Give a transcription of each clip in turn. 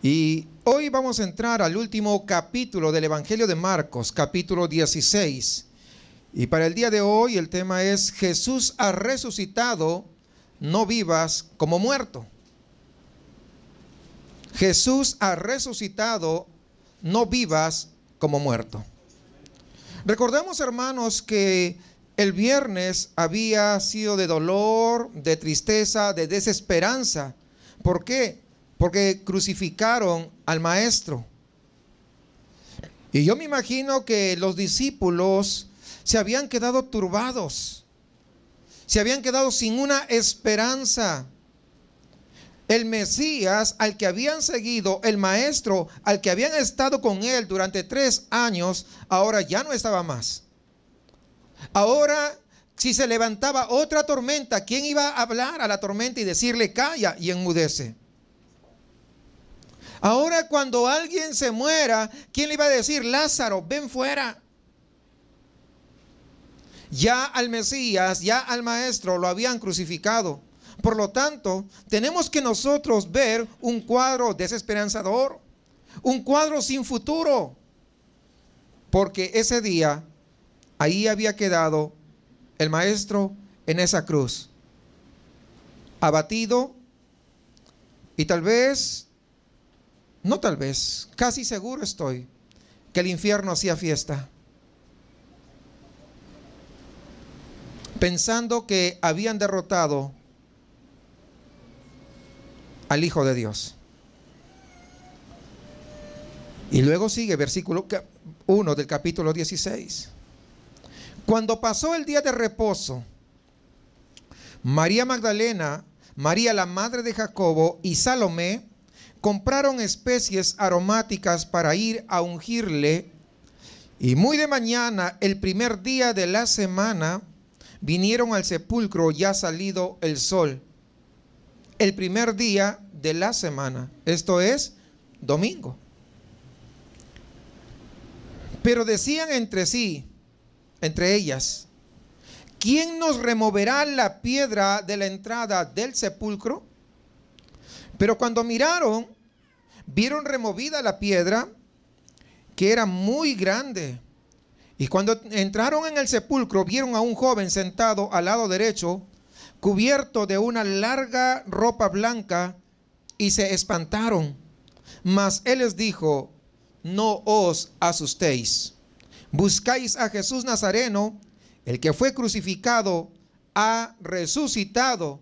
Y hoy vamos a entrar al último capítulo del Evangelio de Marcos, capítulo 16. Y para el día de hoy el tema es: Jesús ha resucitado, no vivas como muerto. Jesús ha resucitado, no vivas como muerto. Recordemos, hermanos, que el viernes había sido de dolor, de tristeza, de desesperanza. ¿Por qué? Porque crucificaron al maestro. Y yo me imagino que los discípulos se habían quedado turbados, se habían quedado sin una esperanza. El Mesías al que habían seguido, el maestro al que habían estado con él durante 3 años, ahora ya no estaba más. Ahora, si se levantaba otra tormenta, ¿quién iba a hablar a la tormenta y decirle calla y enmudece? Ahora, cuando alguien se muera, ¿quién le iba a decir Lázaro, ven fuera? Ya al Mesías, ya al maestro lo habían crucificado. Por lo tanto, tenemos que nosotros ver un cuadro desesperanzador, un cuadro sin futuro, porque ese día ahí había quedado el maestro en esa cruz, abatido, y tal vez, no tal vez, casi seguro estoy que el infierno hacía fiesta, pensando que habían derrotado al Hijo de Dios. Y luego sigue versículo 1 del capítulo 16. Cuando pasó el día de reposo, María Magdalena, María la madre de Jacobo y Salomé compraron especies aromáticas para ir a ungirle. Y muy de mañana, el primer día de la semana, vinieron al sepulcro ya salido el sol. El primer día de la semana, esto es domingo. Pero decían entre sí, entre ellas, ¿quién nos removerá la piedra de la entrada del sepulcro? Pero cuando miraron, vieron removida la piedra, que era muy grande. Y cuando entraron en el sepulcro, vieron a un joven sentado al lado derecho, cubierto de una larga ropa blanca, y se espantaron. Mas él les dijo: no os asustéis. Buscáis a Jesús Nazareno, el que fue crucificado, ha resucitado,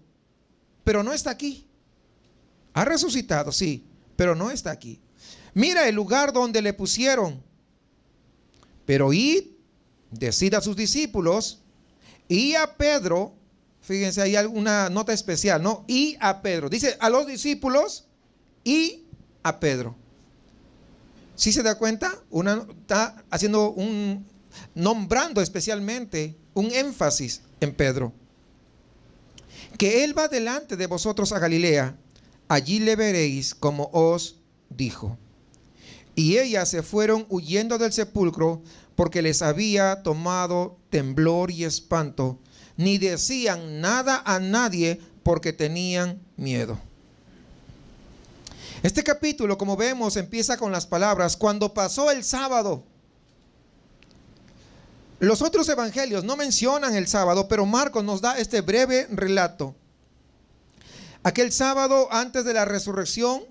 pero no está aquí. Ha resucitado, sí, pero no está aquí. Mira el lugar donde le pusieron. Pero id, decid a sus discípulos y a Pedro. Fíjense, hay alguna nota especial, ¿no? Y a Pedro. Dice a los discípulos y a Pedro. ¿Sí se da cuenta? Está haciendo nombrando especialmente un énfasis en Pedro. Que él va delante de vosotros a Galilea. Allí le veréis como os dijo. Y ellas se fueron huyendo del sepulcro, porque les había tomado temblor y espanto. Ni decían nada a nadie, porque tenían miedo. Este capítulo, como vemos, empieza con las palabras: cuando pasó el sábado. Los otros evangelios no mencionan el sábado, pero Marcos nos da este breve relato. Aquel sábado antes de la resurrección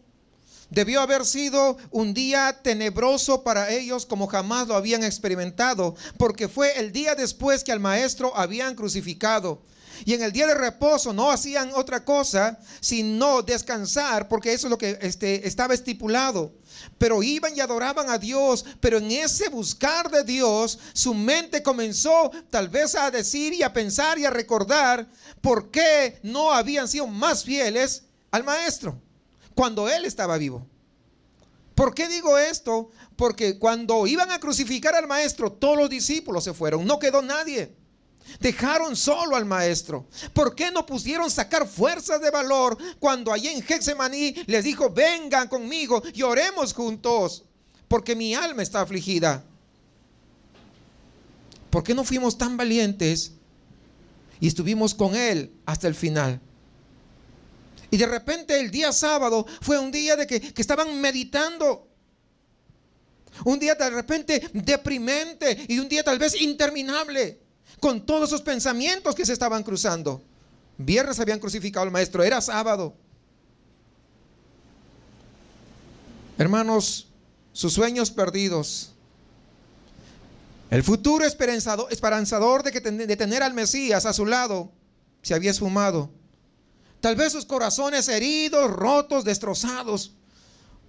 debió haber sido un día tenebroso para ellos, como jamás lo habían experimentado, porque fue el día después que al maestro habían crucificado. Y en el día de reposo no hacían otra cosa sino descansar, porque eso es lo que estaba estipulado. Pero iban y adoraban a Dios, pero en ese buscar de Dios, su mente comenzó tal vez a decir y a pensar y a recordar por qué no habían sido más fieles al maestro cuando él estaba vivo. ¿Por qué digo esto? Porque cuando iban a crucificar al maestro, todos los discípulos se fueron, no quedó nadie. Dejaron solo al maestro. ¿Por qué no pusieron sacar fuerzas de valor cuando allí en Getsemaní les dijo: vengan conmigo y oremos juntos, porque mi alma está afligida? ¿Por qué no fuimos tan valientes y estuvimos con él hasta el final? Y de repente el día sábado fue un día de que estaban meditando. Un día de repente deprimente y un día tal vez interminable, con todos esos pensamientos que se estaban cruzando. Viernes habían crucificado al maestro, era sábado. Hermanos, sus sueños perdidos, el futuro esperanzador de tener al Mesías a su lado, se había esfumado. Tal vez sus corazones heridos, rotos, destrozados.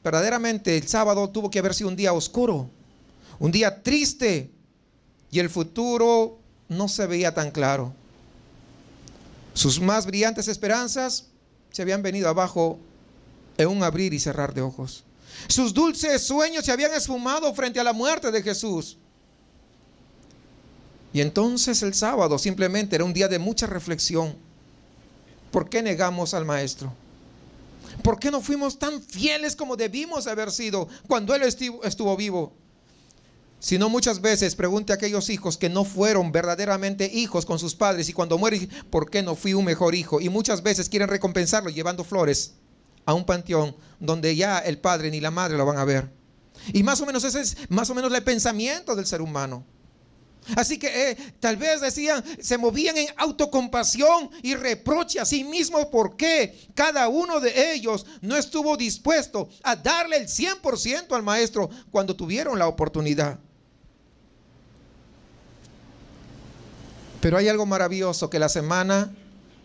Verdaderamente el sábado tuvo que haber sido un día oscuro, un día triste, y el futuro no se veía tan claro. Sus más brillantes esperanzas se habían venido abajo en un abrir y cerrar de ojos. Sus dulces sueños se habían esfumado frente a la muerte de Jesús. Y entonces el sábado simplemente era un día de mucha reflexión. ¿Por qué negamos al Maestro? ¿Por qué no fuimos tan fieles como debimos haber sido cuando Él estuvo vivo? Si no, muchas veces pregunte a aquellos hijos que no fueron verdaderamente hijos con sus padres, y cuando mueren, ¿por qué no fui un mejor hijo? Y muchas veces quieren recompensarlo llevando flores a un panteón donde ya el padre ni la madre lo van a ver. Y más o menos ese es más o menos el pensamiento del ser humano. Así que tal vez decían, se movían en autocompasión y reproche a sí mismos porque cada uno de ellos no estuvo dispuesto a darle el 100% al Maestro cuando tuvieron la oportunidad. Pero hay algo maravilloso, que la semana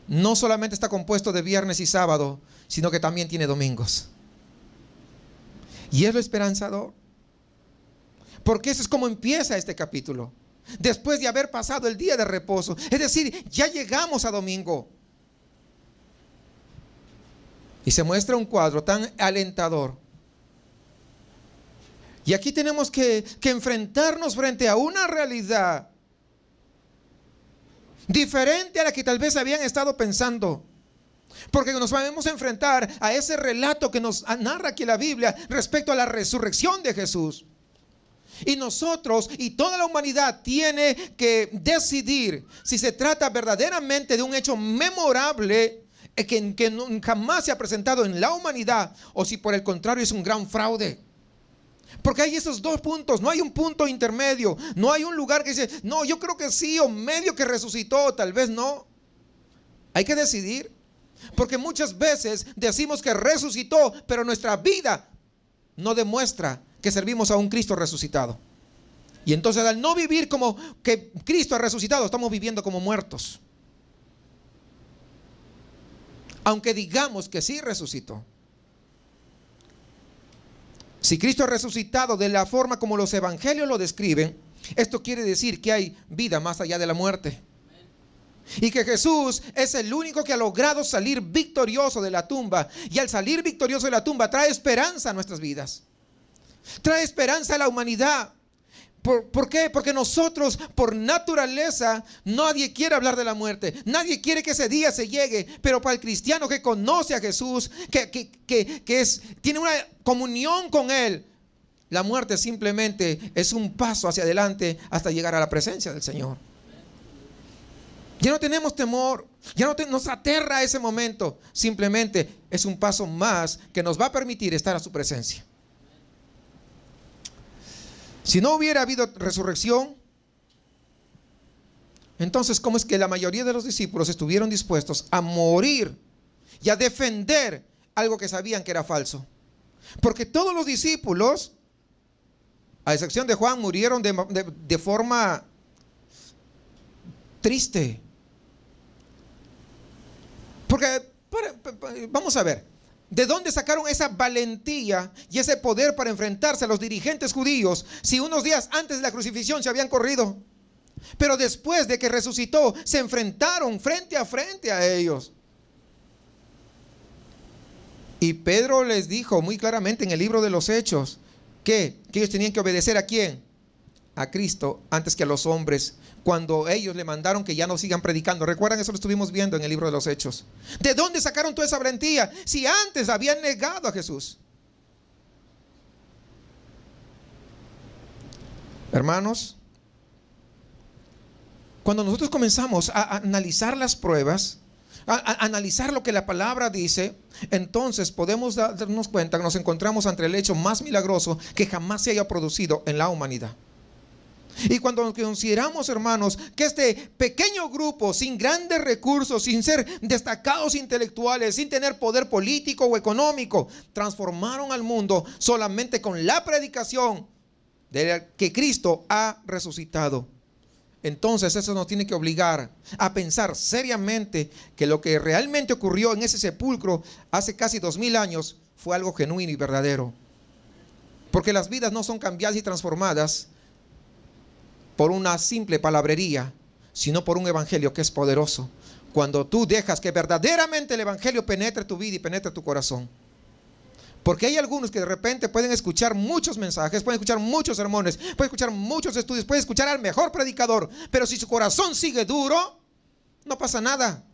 no solamente está compuesto de viernes y sábado, sino que también tiene domingos. Y es lo esperanzador, porque eso es como empieza este capítulo. Después de haber pasado el día de reposo, es decir, ya llegamos a domingo. Y se muestra un cuadro tan alentador. Y aquí tenemos que enfrentarnos frente a una realidad diferente a la que tal vez habían estado pensando. Porque nos vamos a enfrentar a ese relato que nos narra aquí la Biblia respecto a la resurrección de Jesús. Y nosotros y toda la humanidad tiene que decidir si se trata verdaderamente de un hecho memorable que jamás se ha presentado en la humanidad, o si por el contrario es un gran fraude. Porque hay esos dos puntos, no hay un punto intermedio, no hay un lugar que dice, no, yo creo que sí, o medio que resucitó, tal vez no. Hay que decidir, porque muchas veces decimos que resucitó, pero nuestra vida no demuestra que servimos a un Cristo resucitado. Y entonces, al no vivir como que Cristo ha resucitado, estamos viviendo como muertos, aunque digamos que sí resucitó. Si Cristo ha resucitado de la forma como los evangelios lo describen, esto quiere decir que hay vida más allá de la muerte, y que Jesús es el único que ha logrado salir victorioso de la tumba. Y al salir victorioso de la tumba trae esperanza a nuestras vidas, trae esperanza a la humanidad. ¿Por qué? Porque nosotros, por naturaleza, nadie quiere hablar de la muerte, nadie quiere que ese día se llegue. Pero para el cristiano que conoce a Jesús, tiene una comunión con Él, la muerte simplemente es un paso hacia adelante hasta llegar a la presencia del Señor. Ya no tenemos temor, ya no nos aterra ese momento. Simplemente es un paso más que nos va a permitir estar a su presencia. Si no hubiera habido resurrección, entonces ¿cómo es que la mayoría de los discípulos estuvieron dispuestos a morir y a defender algo que sabían que era falso? Porque todos los discípulos, a excepción de Juan, murieron de forma triste. Porque, vamos a ver, ¿de dónde sacaron esa valentía y ese poder para enfrentarse a los dirigentes judíos si unos días antes de la crucifixión se habían corrido? Pero después de que resucitó, se enfrentaron frente a ellos. Y Pedro les dijo muy claramente en el libro de los Hechos que ellos tenían que obedecer ¿a quién? A Cristo antes que a los hombres, cuando ellos le mandaron que ya no sigan predicando. ¿Recuerdan? Eso lo estuvimos viendo en el libro de los Hechos. ¿De dónde sacaron toda esa valentía si antes habían negado a Jesús? Hermanos, cuando nosotros comenzamos a analizar las pruebas, analizar lo que la palabra dice, entonces podemos darnos cuenta que nos encontramos ante el hecho más milagroso que jamás se haya producido en la humanidad. Y cuando consideramos, hermanos, que este pequeño grupo, sin grandes recursos, sin ser destacados intelectuales, sin tener poder político o económico, transformaron al mundo solamente con la predicación de que Cristo ha resucitado. Entonces eso nos tiene que obligar a pensar seriamente que lo que realmente ocurrió en ese sepulcro hace casi 2000 años fue algo genuino y verdadero. Porque las vidas no son cambiadas y transformadas por una simple palabrería, sino por un evangelio que es poderoso. Cuando tú dejas que verdaderamente el evangelio penetre tu vida y penetre tu corazón. Porque hay algunos que de repente pueden escuchar muchos mensajes, pueden escuchar muchos sermones, pueden escuchar muchos estudios, pueden escuchar al mejor predicador, pero si su corazón sigue duro, no pasa nada.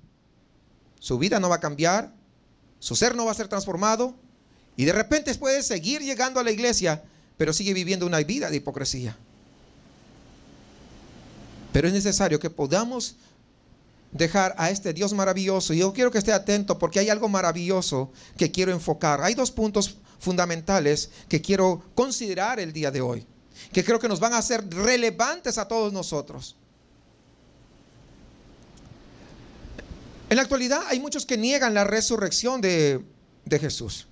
Su vida no va a cambiar, su ser no va a ser transformado, y de repente puede seguir llegando a la iglesia, pero sigue viviendo una vida de hipocresía. Pero es necesario que podamos dejar a este Dios maravilloso. Y yo quiero que esté atento porque hay algo maravilloso que quiero enfocar. Hay dos puntos fundamentales que quiero considerar el día de hoy, que creo que nos van a hacer relevantes a todos nosotros. En la actualidad hay muchos que niegan la resurrección de Jesús.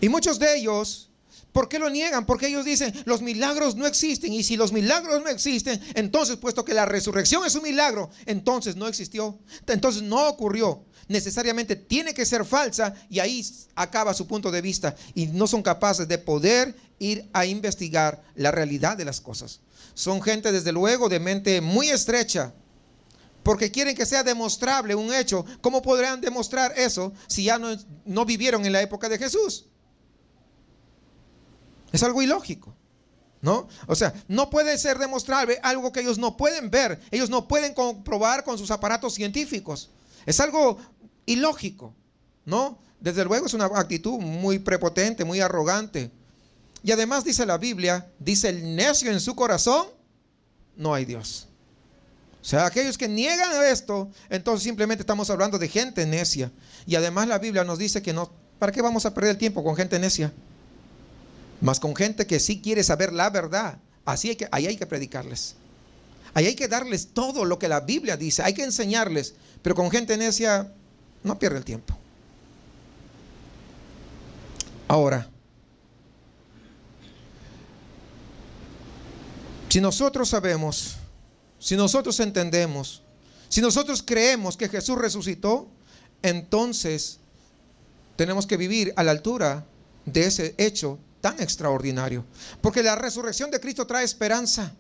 Y muchos de ellos, ¿por qué lo niegan? Porque ellos dicen, los milagros no existen. Y si los milagros no existen, entonces, puesto que la resurrección es un milagro, entonces no existió, entonces no ocurrió. Necesariamente tiene que ser falsa, y ahí acaba su punto de vista. Y no son capaces de poder ir a investigar la realidad de las cosas. Son gente, desde luego, de mente muy estrecha, porque quieren que sea demostrable un hecho. ¿Cómo podrán demostrar eso si ya no vivieron en la época de Jesús? Es algo ilógico, ¿no? O sea, no puede ser demostrable algo que ellos no pueden ver, ellos no pueden comprobar con sus aparatos científicos. Es algo ilógico, ¿no? Desde luego es una actitud muy prepotente, muy arrogante. Y además dice la Biblia, dice el necio en su corazón, no hay Dios. O sea, aquellos que niegan esto, entonces simplemente estamos hablando de gente necia. Y además la Biblia nos dice que no, ¿para qué vamos a perder el tiempo con gente necia? Más con gente que sí quiere saber la verdad. Ahí hay que predicarles. Ahí hay que darles todo lo que la Biblia dice. Hay que enseñarles. Pero con gente necia no pierde el tiempo. Ahora, si nosotros sabemos, si nosotros entendemos, si nosotros creemos que Jesús resucitó, entonces tenemos que vivir a la altura de ese hecho tan extraordinario. Porque la resurrección de Cristo trae esperanza.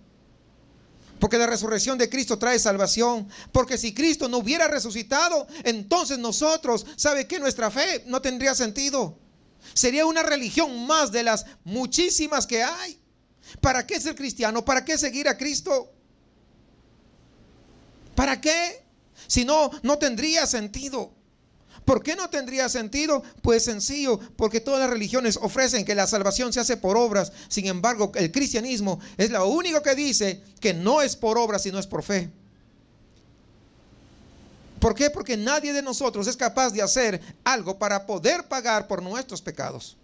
Porque la resurrección de Cristo trae salvación. Porque si Cristo no hubiera resucitado, entonces nosotros, ¿sabe qué? Nuestra fe no tendría sentido. Sería una religión más de las muchísimas que hay. ¿Para qué ser cristiano? ¿Para qué seguir a Cristo? ¿Para qué? Si no, no tendría sentido. ¿Por qué no tendría sentido? Pues sencillo, porque todas las religiones ofrecen que la salvación se hace por obras. Sin embargo, el cristianismo es lo único que dice que no es por obras, sino es por fe. ¿Por qué? Porque nadie de nosotros es capaz de hacer algo para poder pagar por nuestros pecados.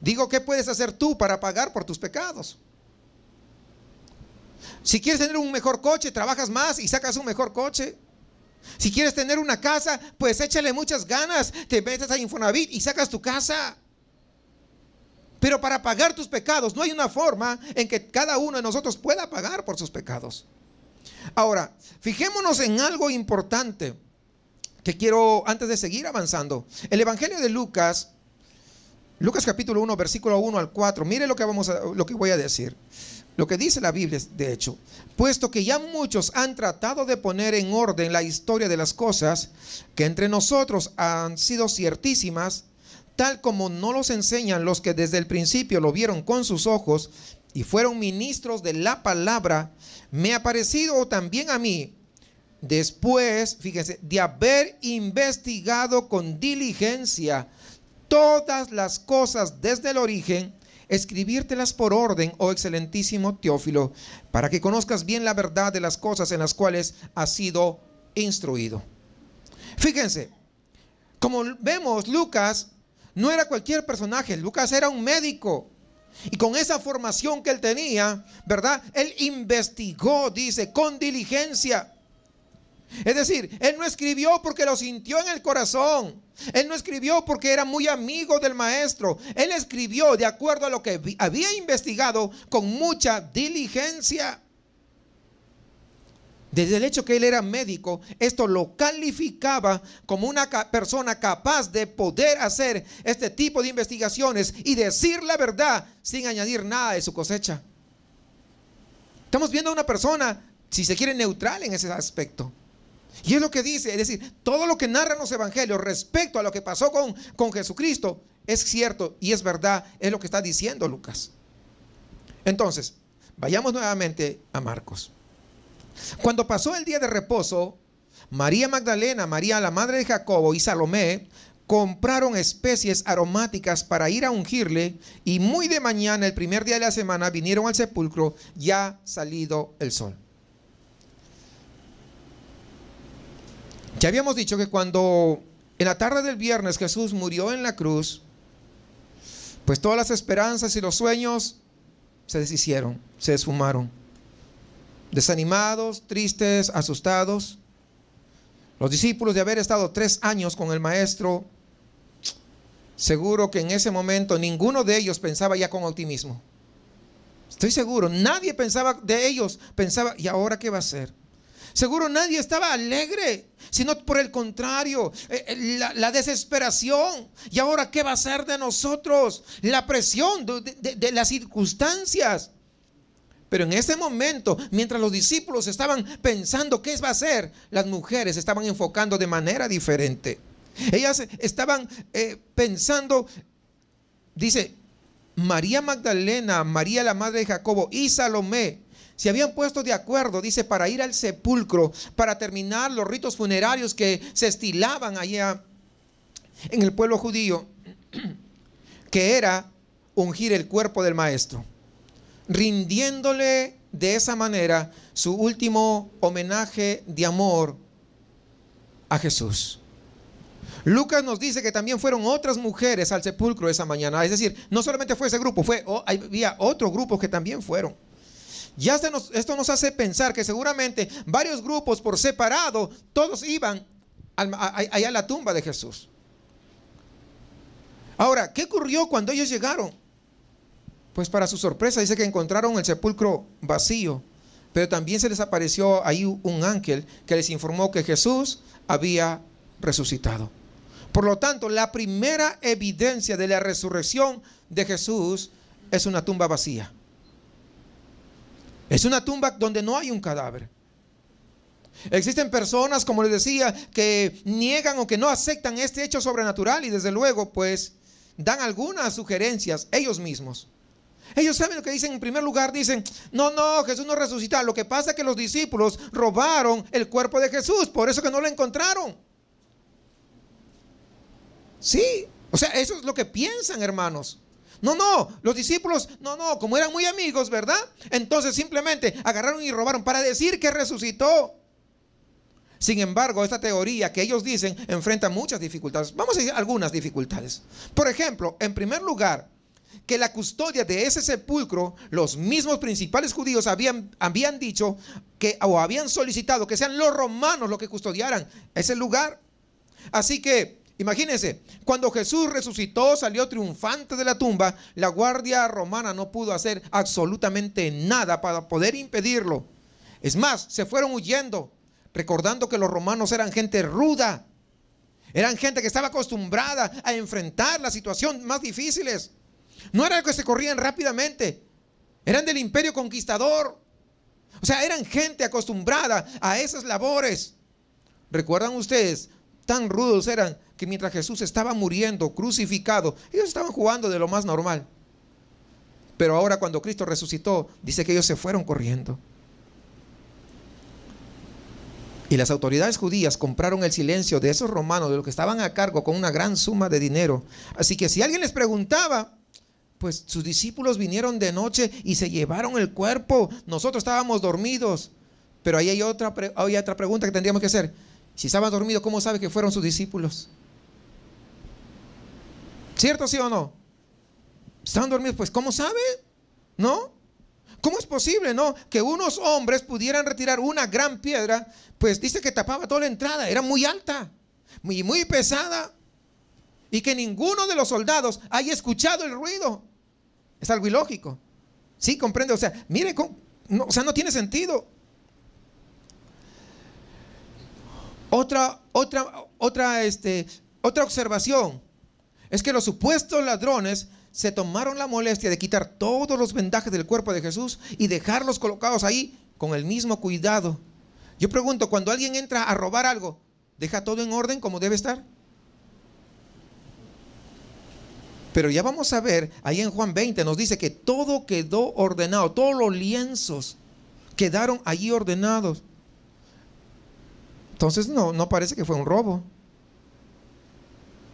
Digo, ¿qué puedes hacer tú para pagar por tus pecados? Si quieres tener un mejor coche, trabajas más y sacas un mejor coche. Si quieres tener una casa, pues échale muchas ganas, te metes a Infonavit y sacas tu casa. Pero para pagar tus pecados no hay una forma en que cada uno de nosotros pueda pagar por sus pecados. Ahora, fijémonos en algo importante que quiero, antes de seguir avanzando. El Evangelio de Lucas capítulo 1, versículo 1 al 4. Mire lo que voy a decir. Lo que dice la Biblia, de hecho, puesto que ya muchos han tratado de poner en orden la historia de las cosas que entre nosotros han sido ciertísimas, tal como no los enseñan los que desde el principio lo vieron con sus ojos y fueron ministros de la palabra, me ha parecido también a mí, después, fíjense, de haber investigado con diligencia todas las cosas desde el origen, escribírtelas por orden, oh excelentísimo Teófilo, para que conozcas bien la verdad de las cosas en las cuales has sido instruido. Fíjense, como vemos, Lucas no era cualquier personaje. Lucas era un médico. Y con esa formación que él tenía, ¿verdad? Él investigó, dice, con diligencia. Es decir, él no escribió porque lo sintió en el corazón. Él no escribió porque era muy amigo del maestro. Él escribió de acuerdo a lo que había investigado con mucha diligencia. Desde el hecho que él era médico, esto lo calificaba como una persona capaz de poder hacer este tipo de investigaciones y decir la verdad sin añadir nada de su cosecha. Estamos viendo a una persona, si se quiere, neutral en ese aspecto. Y es lo que dice, es decir, todo lo que narran los evangelios respecto a lo que pasó con Jesucristo es cierto y es verdad, es lo que está diciendo Lucas. Entonces, vayamos nuevamente a Marcos. Cuando pasó el día de reposo, María Magdalena, María la madre de Jacobo y Salomé compraron especies aromáticas para ir a ungirle, y muy de mañana, el primer día de la semana, vinieron al sepulcro ya salido el sol. Ya habíamos dicho que cuando en la tarde del viernes Jesús murió en la cruz, pues todas las esperanzas y los sueños se deshicieron, se esfumaron. Desanimados, tristes, asustados. Los discípulos, de haber estado 3 años con el maestro, seguro que en ese momento ninguno de ellos pensaba ya con optimismo. Estoy seguro, nadie pensaba de ellos, pensaba, ¿y ahora qué va a hacer? Seguro nadie estaba alegre, sino por el contrario, la desesperación. ¿Y ahora qué va a hacer de nosotros? La presión de las circunstancias. Pero en ese momento, mientras los discípulos estaban pensando qué va a hacer, las mujeres estaban enfocando de manera diferente. Ellas estaban pensando, dice, María Magdalena, María la madre de Jacobo y Salomé se habían puesto de acuerdo, dice, para ir al sepulcro, para terminar los ritos funerarios que se estilaban allá en el pueblo judío, que era ungir el cuerpo del maestro, rindiéndole de esa manera su último homenaje de amor a Jesús. Lucas nos dice que también fueron otras mujeres al sepulcro esa mañana. Es decir, no solamente fue ese grupo, había otros grupos que también fueron. Ya esto nos hace pensar que seguramente varios grupos por separado, todos iban allá a la tumba de Jesús. Ahora, ¿qué ocurrió cuando ellos llegaron? Pues para su sorpresa dice que encontraron el sepulcro vacío, pero también se les apareció ahí un ángel que les informó que Jesús había resucitado. Por lo tanto, la primera evidencia de la resurrección de Jesús es una tumba vacía. Es una tumba donde no hay un cadáver. Existen personas, como les decía, que niegan o que no aceptan este hecho sobrenatural y desde luego pues dan algunas sugerencias ellos mismos. Ellos saben lo que dicen. En primer lugar dicen, no, Jesús no resucita. Lo que pasa es que los discípulos robaron el cuerpo de Jesús, por eso que no lo encontraron. Sí, o sea, eso es lo que piensan, hermanos. No, los discípulos, como eran muy amigos, ¿verdad? Entonces simplemente agarraron y robaron para decir que resucitó. Sin embargo, esta teoría que ellos dicen enfrenta muchas dificultades. Vamos a decir algunas dificultades. Por ejemplo, en primer lugar, que la custodia de ese sepulcro, los mismos principales judíos habían dicho o habían solicitado que sean los romanos los que custodiaran ese lugar. Así que imagínense, cuando Jesús resucitó, salió triunfante de la tumba, la guardia romana no pudo hacer absolutamente nada para poder impedirlo. Es más, se fueron huyendo, recordando que los romanos eran gente ruda, eran gente que estaba acostumbrada a enfrentar las situaciones más difíciles. No era que se corrían rápidamente, eran del imperio conquistador. O sea, eran gente acostumbrada a esas labores. ¿Recuerdan ustedes? Tan rudos eran que mientras Jesús estaba muriendo, crucificado, ellos estaban jugando de lo más normal. Pero ahora cuando Cristo resucitó, dice que ellos se fueron corriendo. Y las autoridades judías compraron el silencio de esos romanos, de los que estaban a cargo, con una gran suma de dinero. Así que si alguien les preguntaba, pues sus discípulos vinieron de noche y se llevaron el cuerpo. Nosotros estábamos dormidos. Pero ahí hay otra pregunta que tendríamos que hacer. Si estaban dormidos, ¿cómo sabe que fueron sus discípulos? ¿Cierto, sí o no? Estaban dormidos, pues ¿cómo sabe? ¿No? ¿Cómo es posible, no? Que unos hombres pudieran retirar una gran piedra, pues dice que tapaba toda la entrada, era muy alta, muy pesada, y que ninguno de los soldados haya escuchado el ruido. Es algo ilógico. ¿Sí? ¿Comprende? O sea, mire, no, o sea, no tiene sentido. Otra observación es que los supuestos ladrones se tomaron la molestia de quitar todos los vendajes del cuerpo de Jesús y dejarlos colocados ahí con el mismo cuidado. Yo pregunto, cuando alguien entra a robar algo, ¿deja todo en orden como debe estar? Pero ya vamos a ver, ahí en Juan 20 nos dice que todo quedó ordenado, todos los lienzos quedaron allí ordenados. Entonces no parece que fue un robo.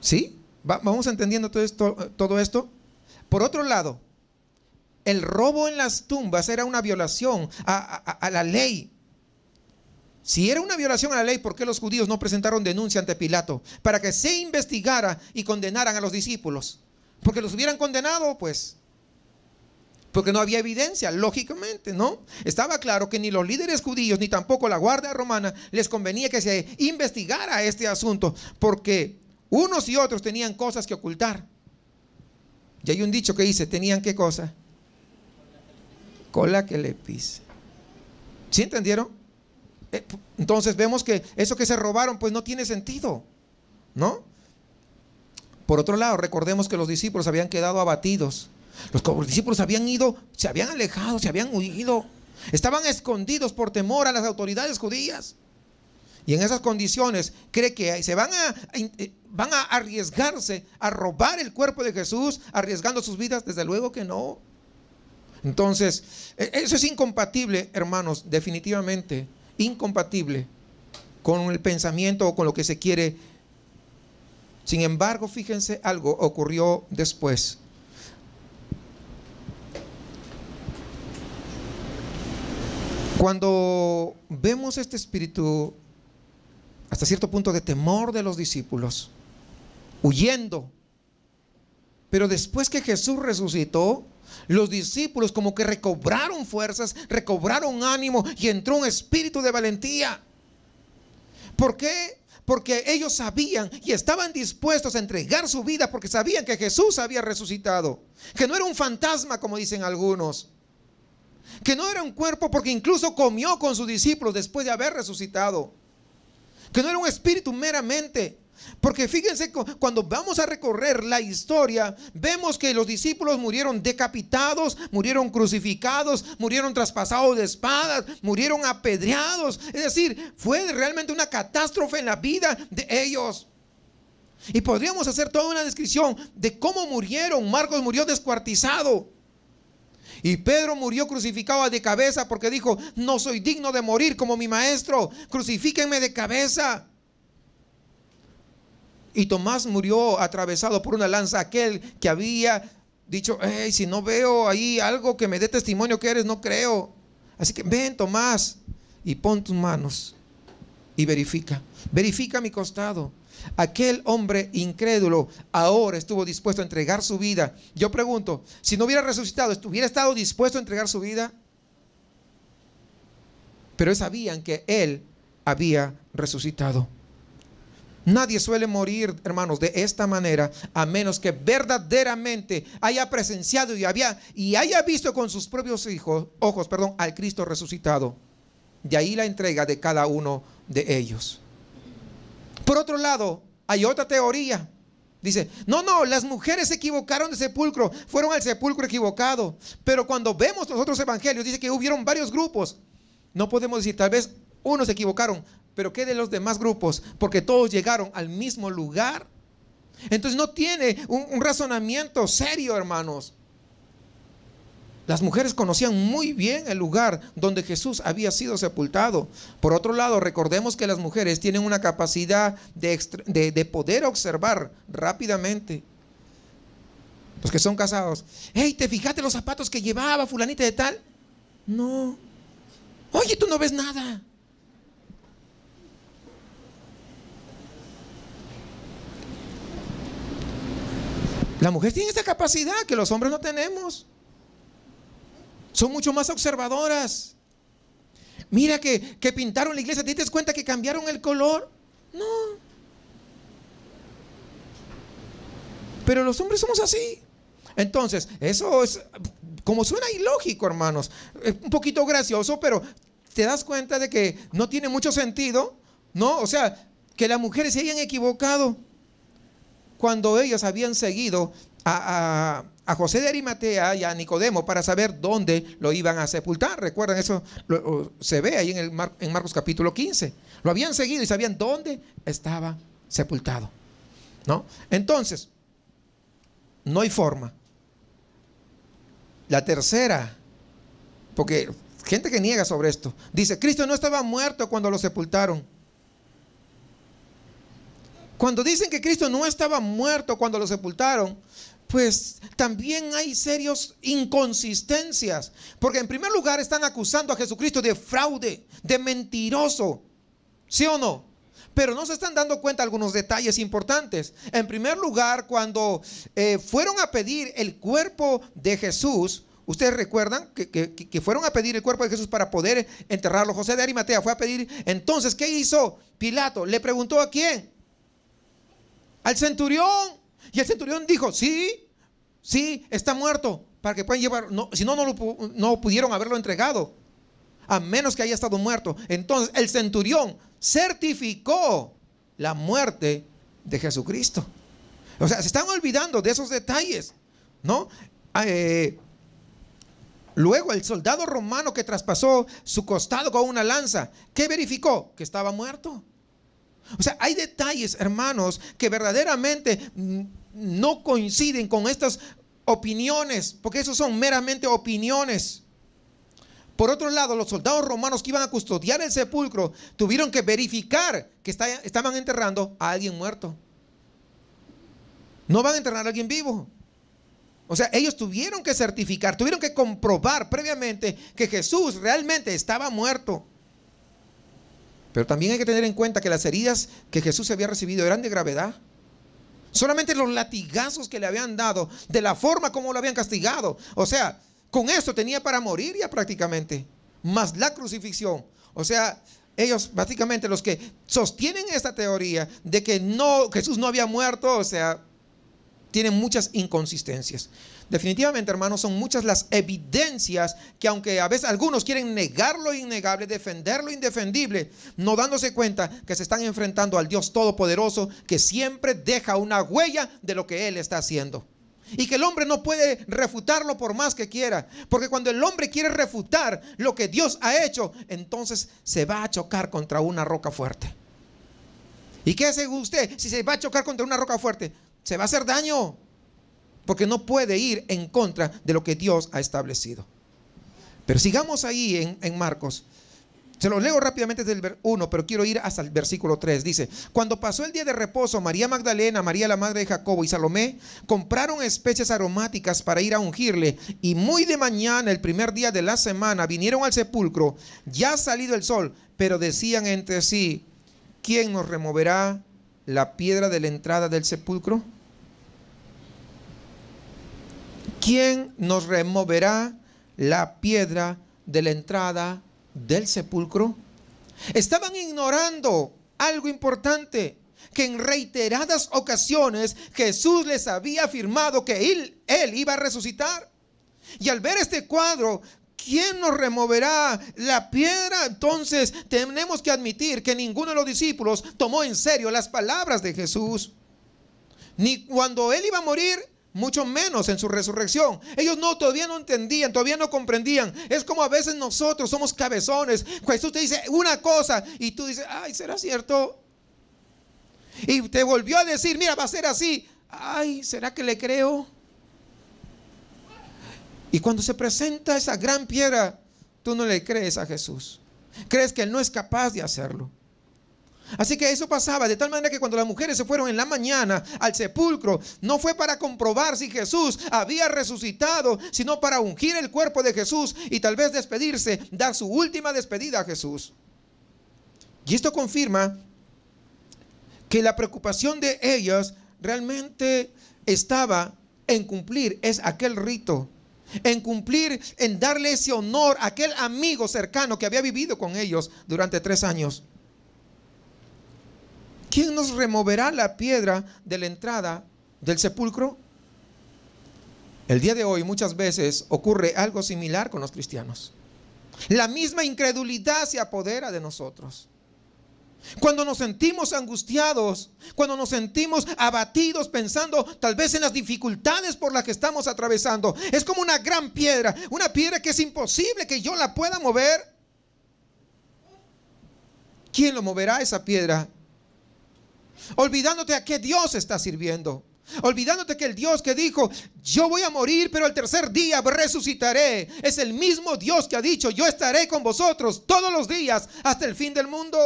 ¿Sí? Vamos entendiendo todo esto. Por otro lado, el robo en las tumbas era una violación a la ley. Si era una violación a la ley, ¿por qué los judíos no presentaron denuncia ante Pilato? Para que se investigara y condenaran a los discípulos. Porque los hubieran condenado, pues. Porque no había evidencia, lógicamente, ¿no? Estaba claro que ni los líderes judíos ni tampoco la guardia romana les convenía que se investigara este asunto, porque unos y otros tenían cosas que ocultar. Y hay un dicho que dice, ¿tenían qué cosa? Cola que le pise. ¿Sí entendieron? Entonces vemos que eso que se robaron pues no tiene sentido, ¿no? Por otro lado, recordemos que los discípulos habían quedado abatidos. Los discípulos habían ido, se habían alejado, se habían huido. Estaban escondidos por temor a las autoridades judías. Y en esas condiciones, ¿cree que van a arriesgarse a robar el cuerpo de Jesús, arriesgando sus vidas? Desde luego que no. Entonces, eso es incompatible, hermanos, definitivamente incompatible con el pensamiento o con lo que se quiere. Sin embargo, fíjense, algo ocurrió después. Cuando vemos este espíritu hasta cierto punto de temor de los discípulos, huyendo, pero después que Jesús resucitó, los discípulos como que recobraron fuerzas, recobraron ánimo y entró un espíritu de valentía. ¿Por qué? Porque ellos sabían y estaban dispuestos a entregar su vida porque sabían que Jesús había resucitado, que no era un fantasma como dicen algunos, que no era un cuerpo porque incluso comió con sus discípulos después de haber resucitado, que no era un espíritu meramente. Porque fíjense, cuando vamos a recorrer la historia, vemos que los discípulos murieron decapitados, murieron crucificados, murieron traspasados de espadas, murieron apedreados. Es decir, fue realmente una catástrofe en la vida de ellos. Y podríamos hacer toda una descripción de cómo murieron. Marcos murió descuartizado. Y Pedro murió crucificado de cabeza porque dijo, no soy digno de morir como mi maestro, crucifíquenme de cabeza. Y Tomás murió atravesado por una lanza, aquel que había dicho, hey, si no veo ahí algo que me dé testimonio que eres, no creo. Así que ven, Tomás, y pon tus manos y verifica mi costado. Aquel hombre incrédulo ahora estuvo dispuesto a entregar su vida. Yo pregunto, si no hubiera resucitado, ¿hubiera estado dispuesto a entregar su vida? Pero sabían que él había resucitado. Nadie suele morir, hermanos, de esta manera, a menos que verdaderamente haya presenciado y haya visto con sus propios ojos, al Cristo resucitado. De ahí la entrega de cada uno de ellos. Por otro lado, hay otra teoría. Dice, no, las mujeres se equivocaron de sepulcro, fueron al sepulcro equivocado. Pero cuando vemos los otros evangelios, dice que hubieron varios grupos. No podemos decir, tal vez unos se equivocaron, pero ¿qué de los demás grupos? Porque todos llegaron al mismo lugar. Entonces no tiene un razonamiento serio, hermanos. Las mujeres conocían muy bien el lugar donde Jesús había sido sepultado. Por otro lado, recordemos que las mujeres tienen una capacidad de poder observar rápidamente. Los que son casados. Hey, ¿te fijaste los zapatos que llevaba fulanita de tal? No. Oye, tú no ves nada. La mujer tiene esta capacidad que los hombres no tenemos. Son mucho más observadoras. Mira que pintaron la iglesia. ¿Te das cuenta que cambiaron el color? No. Pero los hombres somos así. Entonces, eso es, como suena ilógico, hermanos, es un poquito gracioso, pero te das cuenta de que no tiene mucho sentido, ¿no? O sea, que las mujeres se hayan equivocado cuando ellas habían seguido a José de Arimatea y a Nicodemo para saber dónde lo iban a sepultar. Recuerdan, eso se ve ahí en Marcos capítulo 15. Lo habían seguido y sabían dónde estaba sepultado, ¿no? Entonces, no hay forma. La tercera, porque gente que niega sobre esto, dice, Cristo no estaba muerto cuando lo sepultaron. Cuando dicen que Cristo no estaba muerto cuando lo sepultaron, pues también hay serias inconsistencias. Porque en primer lugar están acusando a Jesucristo de fraude, de mentiroso. ¿Sí o no? Pero no se están dando cuenta algunos detalles importantes. En primer lugar, cuando fueron a pedir el cuerpo de Jesús, ustedes recuerdan que fueron a pedir el cuerpo de Jesús para poder enterrarlo. José de Arimatea fue a pedir. Entonces, ¿qué hizo Pilato? Le preguntó a quién. Al centurión. Y el centurión dijo, sí, está muerto, para que puedan llevar. No, si no, no pudieron haberlo entregado, a menos que haya estado muerto. Entonces el centurión certificó la muerte de Jesucristo. O sea, se están olvidando de esos detalles, ¿no? Luego el soldado romano que traspasó su costado con una lanza, ¿qué verificó? Que estaba muerto. O sea, hay detalles, hermanos, que verdaderamente no coinciden con estas opiniones, porque esos son meramente opiniones. Por otro lado, los soldados romanos que iban a custodiar el sepulcro tuvieron que verificar que estaban enterrando a alguien muerto. No van a enterrar a alguien vivo. O sea, ellos tuvieron que certificar, tuvieron que comprobar previamente que Jesús realmente estaba muerto. Pero también hay que tener en cuenta que las heridas que Jesús había recibido eran de gravedad. Solamente los latigazos que le habían dado, de la forma como lo habían castigado. O sea, con eso tenía para morir ya prácticamente. Más la crucifixión. O sea, ellos básicamente los que sostienen esta teoría de que Jesús no había muerto, o sea, tienen muchas inconsistencias. Definitivamente, hermanos, son muchas las evidencias que, aunque a veces algunos quieren negar lo innegable, defender lo indefendible, no dándose cuenta que se están enfrentando al Dios Todopoderoso, que siempre deja una huella de lo que Él está haciendo. Y que el hombre no puede refutarlo por más que quiera. Porque cuando el hombre quiere refutar lo que Dios ha hecho, entonces se va a chocar contra una roca fuerte. ¿Y qué hace usted si se va a chocar contra una roca fuerte? Se va a hacer daño, porque no puede ir en contra de lo que Dios ha establecido. Pero sigamos ahí en Marcos. Se lo leo rápidamente desde el 1, pero quiero ir hasta el versículo 3. Dice, cuando pasó el día de reposo, María Magdalena, María la madre de Jacobo y Salomé compraron especias aromáticas para ir a ungirle. Y muy de mañana, el primer día de la semana, vinieron al sepulcro, ya salido el sol, pero decían entre sí, ¿quién nos removerá la piedra de la entrada del sepulcro? ¿Quién nos removerá la piedra de la entrada del sepulcro? Estaban ignorando algo importante, que en reiteradas ocasiones Jesús les había afirmado que él iba a resucitar. Y al ver este cuadro, ¿quién nos removerá la piedra? Entonces tenemos que admitir que ninguno de los discípulos tomó en serio las palabras de Jesús. Ni cuando Él iba a morir, mucho menos en su resurrección. Ellos todavía no entendían, todavía no comprendían. Es como a veces nosotros somos cabezones. Jesús te dice una cosa y tú dices, ay, ¿será cierto? Y te volvió a decir, mira, va a ser así. Ay, ¿será que le creo? Y cuando se presenta esa gran piedra, tú no le crees a Jesús. Crees que Él no es capaz de hacerlo. Así que eso pasaba de tal manera que cuando las mujeres se fueron en la mañana al sepulcro, no fue para comprobar si Jesús había resucitado, sino para ungir el cuerpo de Jesús y tal vez despedirse, dar su última despedida a Jesús. Y esto confirma que la preocupación de ellos realmente estaba en cumplir aquel rito, en cumplir, en darle ese honor a aquel amigo cercano que había vivido con ellos durante 3 años. ¿Quién nos removerá la piedra de la entrada del sepulcro? El día de hoy muchas veces ocurre algo similar con los cristianos. La misma incredulidad se apodera de nosotros. Cuando nos sentimos angustiados, cuando nos sentimos abatidos pensando tal vez en las dificultades por las que estamos atravesando, es como una gran piedra, una piedra que es imposible que yo la pueda mover. ¿Quién lo moverá esa piedra? Olvidándote a qué Dios está sirviendo. Olvidándote que el Dios que dijo, yo voy a morir, pero al tercer día resucitaré, es el mismo Dios que ha dicho, yo estaré con vosotros todos los días hasta el fin del mundo.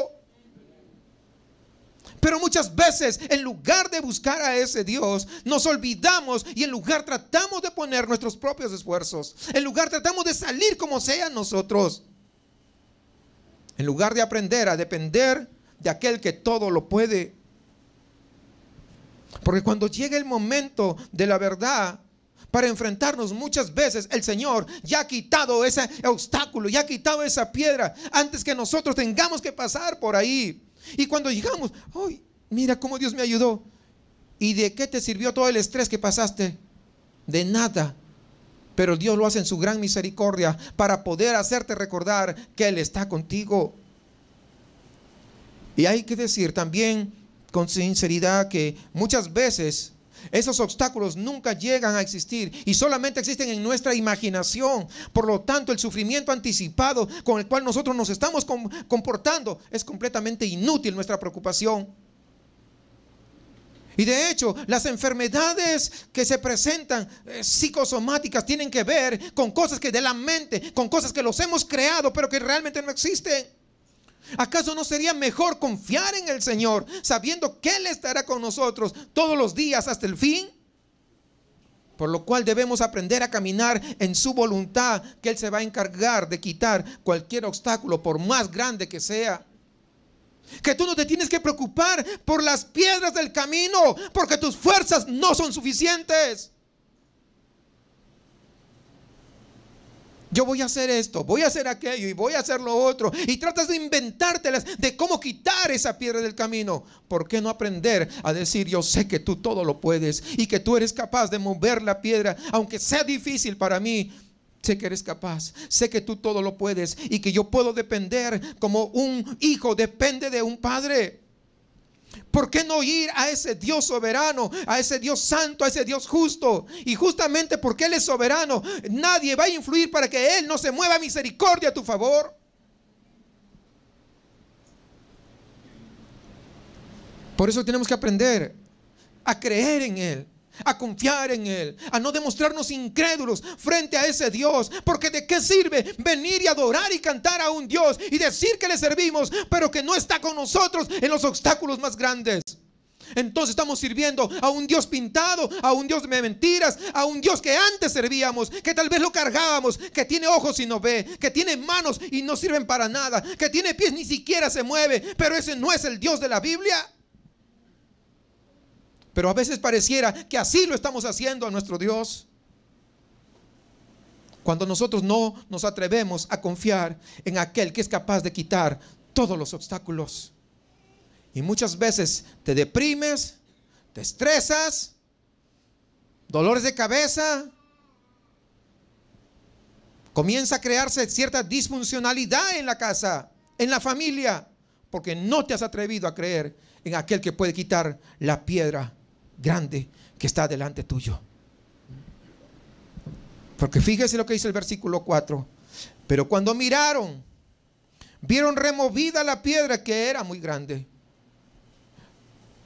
Pero muchas veces, en lugar de buscar a ese Dios, nos olvidamos y en lugar tratamos de poner nuestros propios esfuerzos. En lugar tratamos de salir como sea nosotros. En lugar de aprender a depender de aquel que todo lo puede. Porque cuando llega el momento de la verdad, para enfrentarnos muchas veces, el Señor ya ha quitado ese obstáculo, ya ha quitado esa piedra antes que nosotros tengamos que pasar por ahí. Y cuando llegamos, ¡ay! Mira cómo Dios me ayudó. ¿Y de qué te sirvió todo el estrés que pasaste? De nada. Pero Dios lo hace en su gran misericordia para poder hacerte recordar que Él está contigo. Y hay que decir también con sinceridad que muchas veces esos obstáculos nunca llegan a existir y solamente existen en nuestra imaginación. Por lo tanto, el sufrimiento anticipado con el cual nosotros nos estamos comportando es completamente inútil nuestra preocupación. Y de hecho, las enfermedades que se presentan psicosomáticas tienen que ver con cosas que de la mente, con cosas que los hemos creado pero que realmente no existen. ¿Acaso no sería mejor confiar en el Señor sabiendo que Él estará con nosotros todos los días hasta el fin? Por lo cual debemos aprender a caminar en su voluntad, que Él se va a encargar de quitar cualquier obstáculo por más grande que sea. Que tú no te tienes que preocupar por las piedras del camino, porque tus fuerzas no son suficientes. Yo voy a hacer esto, voy a hacer aquello y voy a hacer lo otro. Y tratas de inventártelas de cómo quitar esa piedra del camino. ¿Por qué no aprender a decir, yo sé que tú todo lo puedes y que tú eres capaz de mover la piedra, aunque sea difícil para mí? Sé que eres capaz, sé que tú todo lo puedes y que yo puedo depender como un hijo depende de un padre. ¿Por qué no ir a ese Dios soberano, a ese Dios santo, a ese Dios justo? Y justamente porque Él es soberano, nadie va a influir para que Él no se mueva misericordia a tu favor. Por eso tenemos que aprender a creer en Él, a confiar en Él, a no demostrarnos incrédulos frente a ese Dios. Porque ¿de qué sirve venir y adorar y cantar a un Dios y decir que le servimos, pero que no está con nosotros en los obstáculos más grandes? Entonces estamos sirviendo a un Dios pintado, a un Dios de mentiras, a un Dios que antes servíamos, que tal vez lo cargábamos, que tiene ojos y no ve, que tiene manos y no sirven para nada, que tiene pies ni siquiera se mueve. Pero ese no es el Dios de la Biblia. Pero a veces pareciera que así lo estamos haciendo a nuestro Dios, cuando nosotros no nos atrevemos a confiar en aquel que es capaz de quitar todos los obstáculos. Y muchas veces te deprimes, te estresas, dolores de cabeza, comienza a crearse cierta disfuncionalidad en la casa, en la familia, porque no te has atrevido a creer en aquel que puede quitar la piedra grande que está delante tuyo. Porque fíjese lo que dice el versículo 4. Pero cuando miraron, vieron removida la piedra, que era muy grande.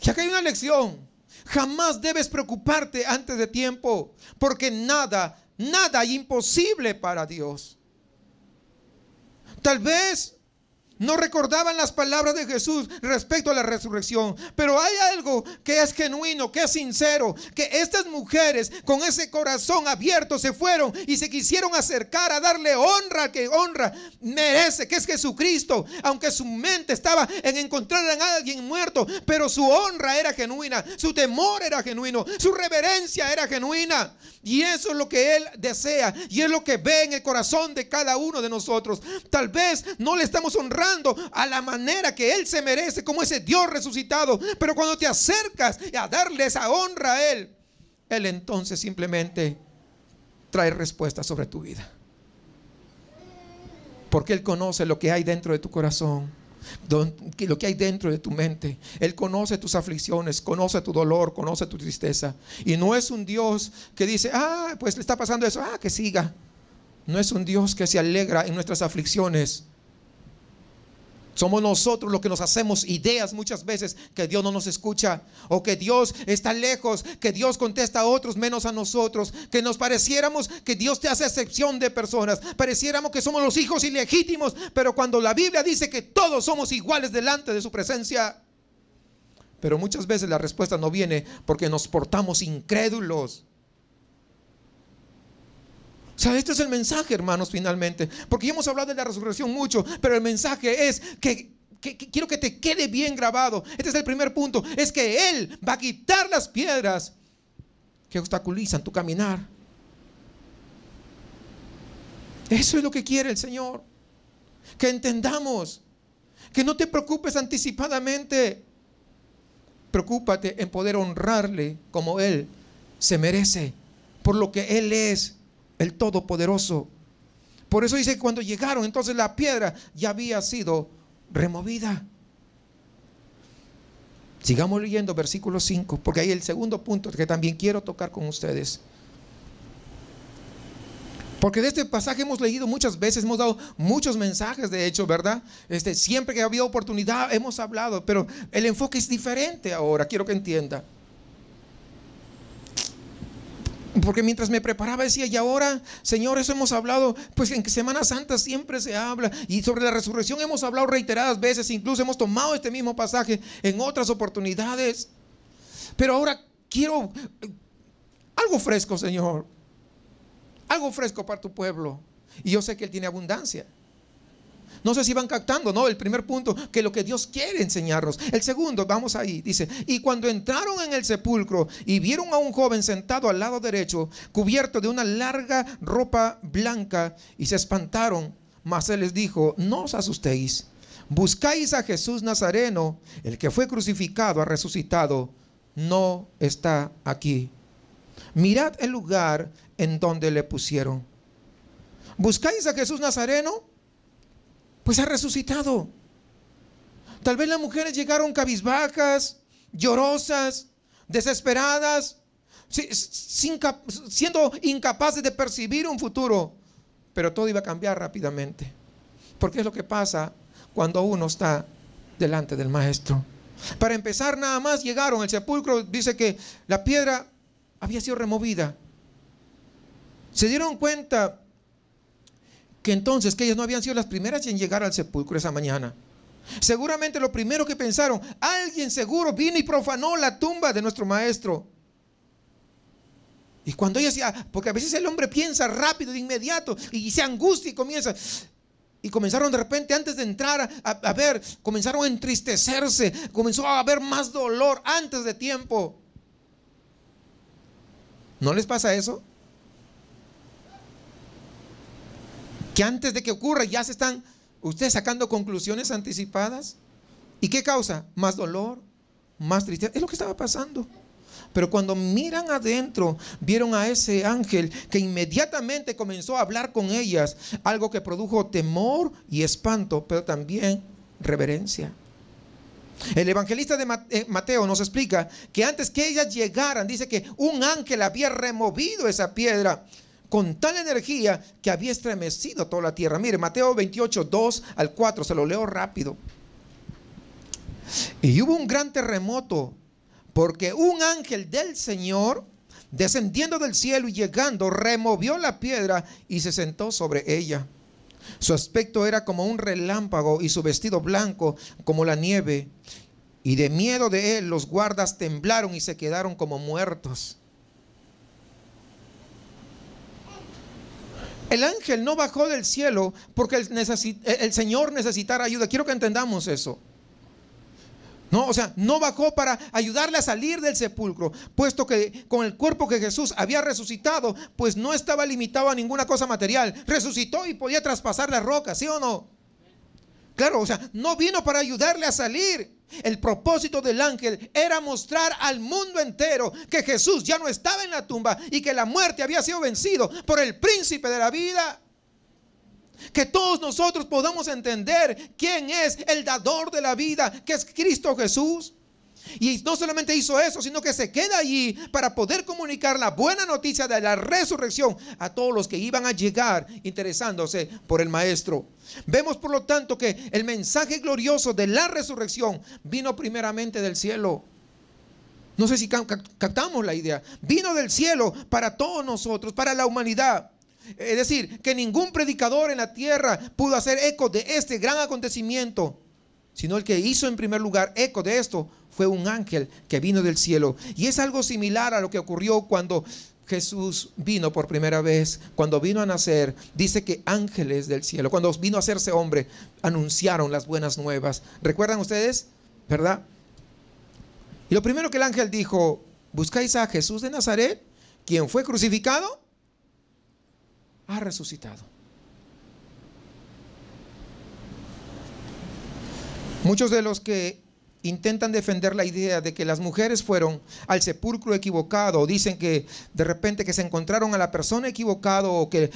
Y acá hay una lección. Jamás debes preocuparte antes de tiempo, porque nada hay imposible para Dios. Tal vez no recordaban las palabras de Jesús respecto a la resurrección. Pero hay algo que es genuino, que es sincero, que estas mujeres con ese corazón abierto se fueron y se quisieron acercar a darle honra, que honra merece, que es Jesucristo. Aunque su mente estaba en encontrar en alguien muerto, pero su honra era genuina, su temor era genuino, su reverencia era genuina. Y eso es lo que Él desea, y es lo que ve en el corazón de cada uno de nosotros. Tal vez no le estamos honrando a la manera que Él se merece, como ese Dios resucitado, pero cuando te acercas a darle esa honra a Él, Él entonces simplemente trae respuesta sobre tu vida, porque Él conoce lo que hay dentro de tu corazón, lo que hay dentro de tu mente. Él conoce tus aflicciones, conoce tu dolor, conoce tu tristeza. Y no es un Dios que dice, pues le está pasando eso, que siga. No es un Dios que se alegra en nuestras aflicciones. Somos nosotros los que nos hacemos ideas muchas veces que Dios no nos escucha, o que Dios está lejos, que Dios contesta a otros menos a nosotros, que nos pareciéramos que Dios te hace excepción de personas, pareciéramos que somos los hijos ilegítimos, pero cuando la Biblia dice que todos somos iguales delante de su presencia. Pero muchas veces la respuesta no viene porque nos portamos incrédulos. O sea, este es el mensaje, hermanos, finalmente. Porque ya hemos hablado de la resurrección mucho, pero el mensaje es que quiero que te quede bien grabado. Este es el primer punto. Es que Él va a quitar las piedras que obstaculizan tu caminar. Eso es lo que quiere el Señor. Que entendamos. Que no te preocupes anticipadamente. Preocúpate en poder honrarle como Él se merece, por lo que Él es, el Todopoderoso. Por eso dice que cuando llegaron, entonces la piedra ya había sido removida. Sigamos leyendo versículo 5, porque ahí el segundo punto que también quiero tocar con ustedes. Porque de este pasaje hemos leído muchas veces, hemos dado muchos mensajes, de hecho, ¿verdad? Siempre que había oportunidad hemos hablado, pero el enfoque es diferente ahora, quiero que entienda. Porque mientras me preparaba decía, y ahora, Señor, eso hemos hablado, pues en Semana Santa siempre se habla, y sobre la resurrección hemos hablado reiteradas veces, incluso hemos tomado este mismo pasaje en otras oportunidades. Pero ahora quiero algo fresco, Señor, algo fresco para tu pueblo. Y yo sé que Él tiene abundancia. No sé si van captando, ¿no? El primer punto, que lo que Dios quiere enseñarnos. El segundo, vamos ahí, dice: y cuando entraron en el sepulcro y vieron a un joven sentado al lado derecho, cubierto de una larga ropa blanca, y se espantaron. Mas Él les dijo: no os asustéis, buscáis a Jesús Nazareno, el que fue crucificado, ha resucitado, no está aquí. Mirad el lugar en donde le pusieron. ¿Buscáis a Jesús Nazareno? Pues ha resucitado. Tal vez las mujeres llegaron cabizbajas, llorosas, desesperadas, siendo incapaces de percibir un futuro. Pero todo iba a cambiar rápidamente. Porque es lo que pasa cuando uno está delante del Maestro. Para empezar, nada más llegaron al sepulcro. Dice que la piedra había sido removida. Se dieron cuenta que entonces que ellas no habían sido las primeras en llegar al sepulcro esa mañana. Seguramente lo primero que pensaron: alguien seguro vino y profanó la tumba de nuestro Maestro. Y cuando ellos, porque a veces el hombre piensa rápido, de inmediato, y se angustia y comienza. Y comenzaron de repente, antes de entrar a ver, comenzaron a entristecerse, comenzó a haber más dolor antes de tiempo. ¿No les pasa eso? Que antes de que ocurra ya se están ustedes sacando conclusiones anticipadas. ¿Y qué causa? Más dolor, más tristeza. Es lo que estaba pasando. Pero cuando miran adentro, vieron a ese ángel que inmediatamente comenzó a hablar con ellas, algo que produjo temor y espanto, pero también reverencia. El evangelista de Mateo nos explica que antes que ellas llegaran, dice que un ángel había removido esa piedra con tal energía que había estremecido toda la tierra. Mire, Mateo 28, 2 al 4, se lo leo rápido. Y hubo un gran terremoto, porque un ángel del Señor, descendiendo del cielo y llegando, removió la piedra y se sentó sobre ella. Su aspecto era como un relámpago y su vestido blanco como la nieve. Y de miedo de él los guardas temblaron y se quedaron como muertos. El ángel no bajó del cielo porque el Señor necesitara ayuda. Quiero que entendamos eso. No, o sea, no bajó para ayudarle a salir del sepulcro, puesto que con el cuerpo que Jesús había resucitado, pues no estaba limitado a ninguna cosa material. Resucitó y podía traspasar las rocas, ¿sí o no? Claro, o sea, no vino para ayudarle a salir. El propósito del ángel era mostrar al mundo entero que Jesús ya no estaba en la tumba y que la muerte había sido vencido por el príncipe de la vida. Que todos nosotros podamos entender quién es el dador de la vida, que es Cristo Jesús. Y no solamente hizo eso, sino que se queda allí para poder comunicar la buena noticia de la resurrección a todos los que iban a llegar interesándose por el Maestro. Vemos por lo tanto que el mensaje glorioso de la resurrección vino primeramente del cielo. No sé si captamos la idea. Vino del cielo para todos nosotros, para la humanidad. Es decir, que ningún predicador en la tierra pudo hacer eco de este gran acontecimiento, sino el que hizo en primer lugar eco de esto fue un ángel que vino del cielo. Y es algo similar a lo que ocurrió cuando Jesús vino por primera vez, cuando vino a nacer. Dice que ángeles del cielo, cuando vino a hacerse hombre, anunciaron las buenas nuevas. ¿Recuerdan ustedes? ¿Verdad? Y lo primero que el ángel dijo: ¿buscáis a Jesús de Nazaret, quien fue crucificado? Ha resucitado. Muchos de los que intentan defender la idea de que las mujeres fueron al sepulcro equivocado, o dicen que de repente que se encontraron a la persona equivocada, o que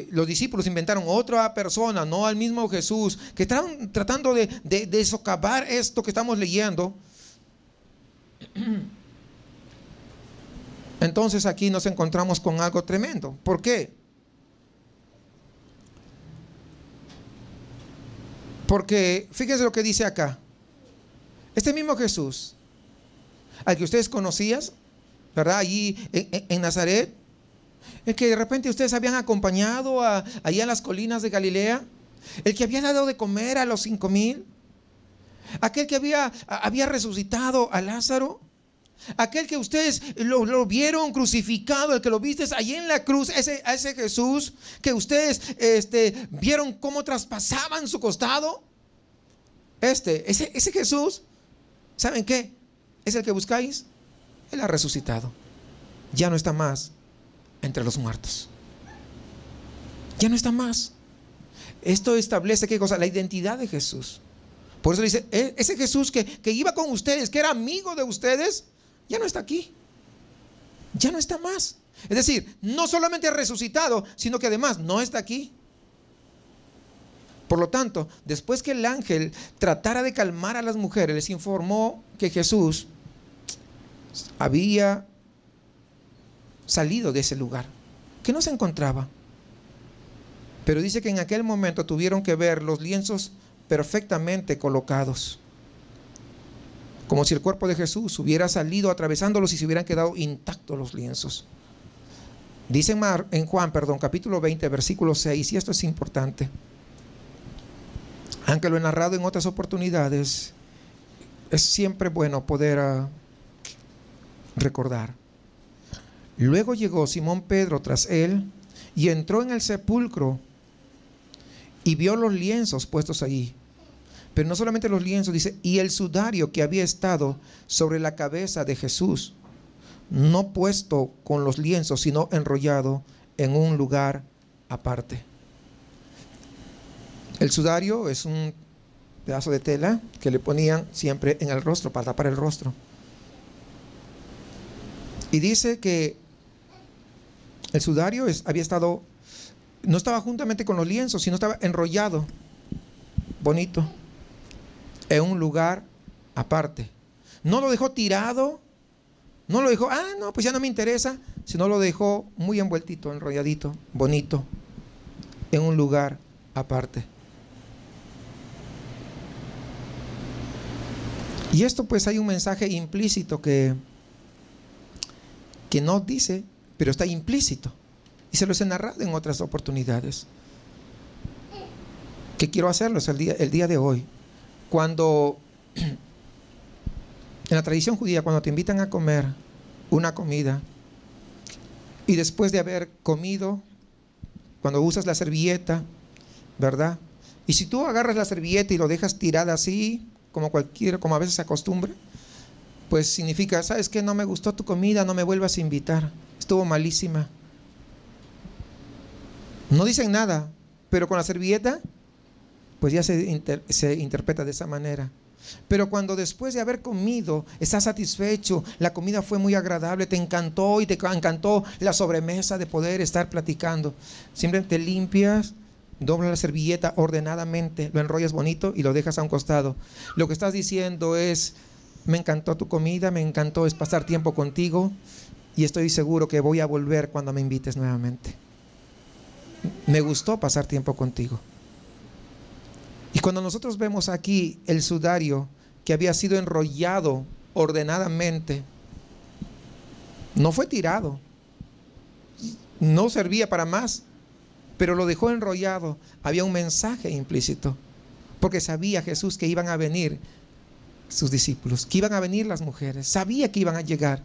los discípulos inventaron otra persona, no al mismo Jesús, que están tratando de socavar esto que estamos leyendo. Entonces aquí nos encontramos con algo tremendo. ¿Por qué? Porque fíjense lo que dice acá. Este mismo Jesús, al que ustedes conocían, ¿verdad? Allí en Nazaret, el que de repente ustedes habían acompañado allá en las colinas de Galilea, el que había dado de comer a los 5,000, aquel que había resucitado a Lázaro, aquel que ustedes lo vieron crucificado, el que lo viste allí en la cruz, a ese Jesús que ustedes vieron cómo traspasaban su costado, ese Jesús, ¿saben qué? Es el que buscáis. Él ha resucitado, ya no está más entre los muertos, ya no está más. Esto establece ¿qué cosa? La identidad de Jesús. Por eso dice, ese Jesús que iba con ustedes, que era amigo de ustedes, ya no está aquí, ya no está más. Es decir, no solamente ha resucitado, sino que además no está aquí. Por lo tanto, después que el ángel tratara de calmar a las mujeres, les informó que Jesús había salido de ese lugar, que no se encontraba. Pero dice que en aquel momento tuvieron que ver los lienzos perfectamente colocados, como si el cuerpo de Jesús hubiera salido atravesándolos y se hubieran quedado intactos los lienzos. Dice en Juan, capítulo 20, versículo 6, y esto es importante, aunque lo he narrado en otras oportunidades, es siempre bueno poder recordar. Luego llegó Simón Pedro tras él y entró en el sepulcro y vio los lienzos puestos allí. Pero no solamente los lienzos, dice, y el sudario que había estado sobre la cabeza de Jesús, no puesto con los lienzos, sino enrollado en un lugar aparte. El sudario es un pedazo de tela que le ponían siempre en el rostro, para tapar el rostro. Y dice que el sudario había estado, no estaba juntamente con los lienzos, sino estaba enrollado, bonito, en un lugar aparte. No lo dejó tirado, no lo dejó, no, pues ya no me interesa, sino lo dejó muy envueltito, enrolladito, bonito, en un lugar aparte. Y esto pues hay un mensaje implícito que no dice, pero está implícito. Y se los he narrado en otras oportunidades. que quiero hacerlo es el día de hoy. Cuando en la tradición judía, cuando te invitan a comer una comida y después de haber comido, cuando usas la servilleta, ¿verdad? Y si tú agarras la servilleta y lo dejas tirada así, como a veces se acostumbra, pues significa, ¿sabes qué? No me gustó tu comida, no me vuelvas a invitar, estuvo malísima. No dicen nada, pero con la servilleta, pues ya se interpreta de esa manera. Pero cuando después de haber comido estás satisfecho, la comida fue muy agradable, te encantó y te encantó la sobremesa de poder estar platicando, simplemente limpias, doblas la servilleta ordenadamente, lo enrollas bonito y lo dejas a un costado. Lo que estás diciendo es: me encantó tu comida, me encantó pasar tiempo contigo y estoy seguro que voy a volver cuando me invites nuevamente. Me gustó pasar tiempo contigo. Y cuando nosotros vemos aquí el sudario que había sido enrollado ordenadamente, no fue tirado, no servía para más, pero lo dejó enrollado. Había un mensaje implícito, porque sabía Jesús que iban a venir sus discípulos, que iban a venir las mujeres, sabía que iban a llegar.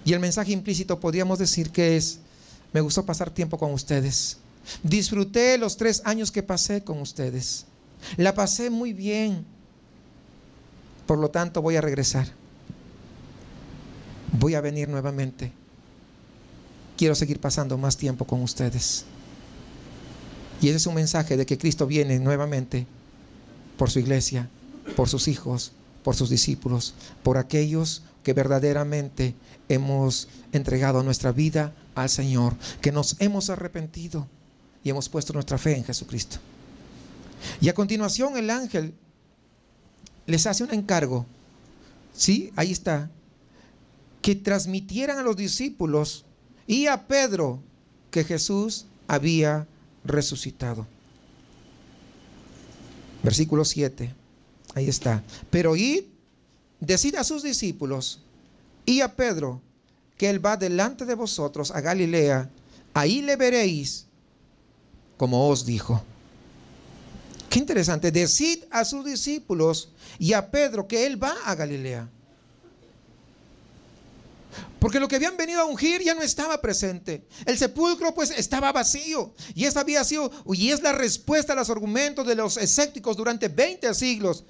Y el mensaje implícito podríamos decir que es: me gustó pasar tiempo con ustedes, disfruté los 3 años que pasé con ustedes, la pasé muy bien, por lo tanto voy a regresar, voy a venir nuevamente, quiero seguir pasando más tiempo con ustedes. Y ese es un mensaje de que Cristo viene nuevamente por su iglesia, por sus hijos, por sus discípulos, por aquellos que verdaderamente hemos entregado nuestra vida al Señor, que nos hemos arrepentido y hemos puesto nuestra fe en Jesucristo. Y a continuación el ángel les hace un encargo, ¿sí? Ahí está, que transmitieran a los discípulos y a Pedro que Jesús había resucitado. Versículo 7, ahí está: pero id, decid a sus discípulos y a Pedro que él va delante de vosotros a Galilea, ahí le veréis como os dijo. Qué interesante: decid a sus discípulos y a Pedro que él va a Galilea. Porque lo que habían venido a ungir ya no estaba presente. El sepulcro pues estaba vacío. Y esa había sido, y es la respuesta a los argumentos de los escépticos durante 20 siglos.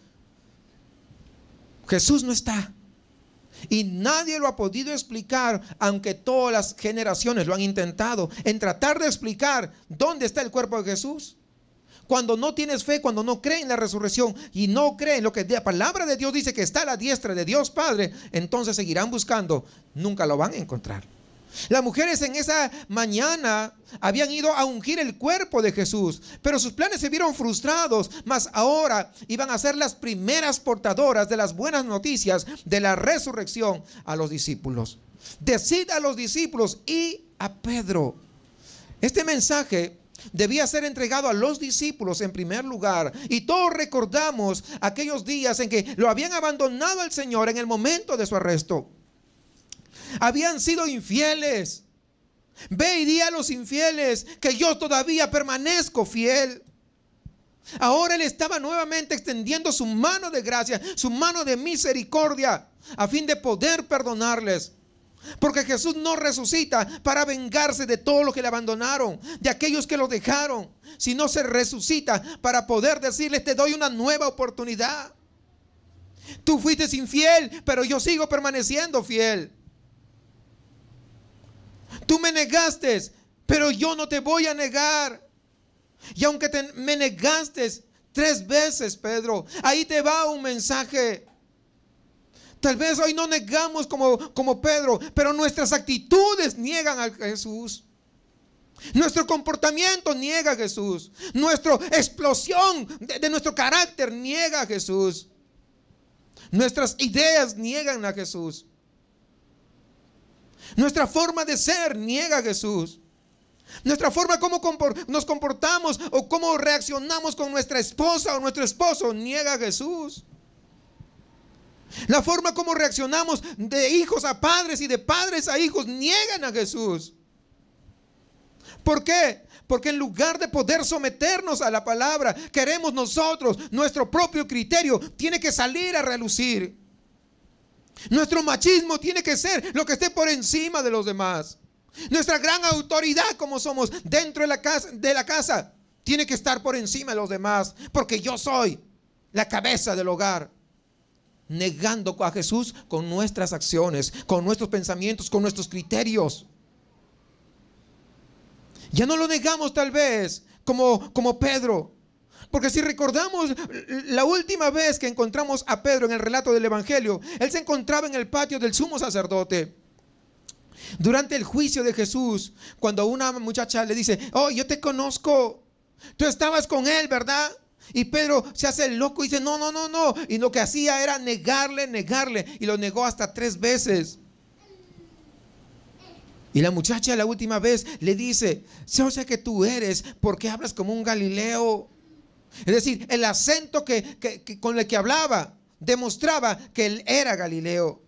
Jesús no está. Y nadie lo ha podido explicar, aunque todas las generaciones lo han intentado, en tratar de explicar dónde está el cuerpo de Jesús. Cuando no tienes fe, cuando no creen en la resurrección y no creen lo que la palabra de Dios dice que está a la diestra de Dios Padre, entonces seguirán buscando, nunca lo van a encontrar. Las mujeres en esa mañana habían ido a ungir el cuerpo de Jesús, pero sus planes se vieron frustrados, mas ahora iban a ser las primeras portadoras de las buenas noticias de la resurrección a los discípulos. Decid a los discípulos y a Pedro. Este mensaje debía ser entregado a los discípulos en primer lugar. Y todos recordamos aquellos días en que lo habían abandonado al Señor en el momento de su arresto. Habían sido infieles. Ve y di a los infieles que yo todavía permanezco fiel. Ahora Él estaba nuevamente extendiendo su mano de gracia, su mano de misericordia, a fin de poder perdonarles. Porque Jesús no resucita para vengarse de todos los que le abandonaron, de aquellos que lo dejaron, sino se resucita para poder decirles: te doy una nueva oportunidad. Tú fuiste infiel, pero yo sigo permaneciendo fiel. Tú me negaste, pero yo no te voy a negar. Y aunque me negaste 3 veces, Pedro, ahí te va un mensaje. Tal vez hoy no negamos como Pedro, pero nuestras actitudes niegan a Jesús. Nuestro comportamiento niega a Jesús. Nuestra explosión de nuestro carácter niega a Jesús. Nuestras ideas niegan a Jesús. Nuestra forma de ser niega a Jesús. Nuestra forma como nos comportamos o cómo reaccionamos con nuestra esposa o nuestro esposo niega a Jesús. La forma como reaccionamos de hijos a padres y de padres a hijos niegan a Jesús. ¿Por qué? Porque en lugar de poder someternos a la palabra, queremos nosotros, nuestro propio criterio tiene que salir a relucir. Nuestro machismo tiene que ser lo que esté por encima de los demás. Nuestra gran autoridad como somos dentro de la casa tiene que estar por encima de los demás, porque yo soy la cabeza del hogar. Negando a Jesús con nuestras acciones, con nuestros pensamientos, con nuestros criterios. Ya no lo negamos tal vez como Pedro. Porque si recordamos la última vez que encontramos a Pedro en el relato del Evangelio, él se encontraba en el patio del sumo sacerdote. Durante el juicio de Jesús, cuando una muchacha le dice: oh, yo te conozco, tú estabas con él, ¿verdad? Y Pedro se hace el loco y dice: no. Y lo que hacía era negarle. Y lo negó hasta 3 veces. Y la muchacha la última vez le dice: yo sé que tú eres, porque hablas como un Galileo. Es decir, el acento con el que hablaba demostraba que él era Galileo.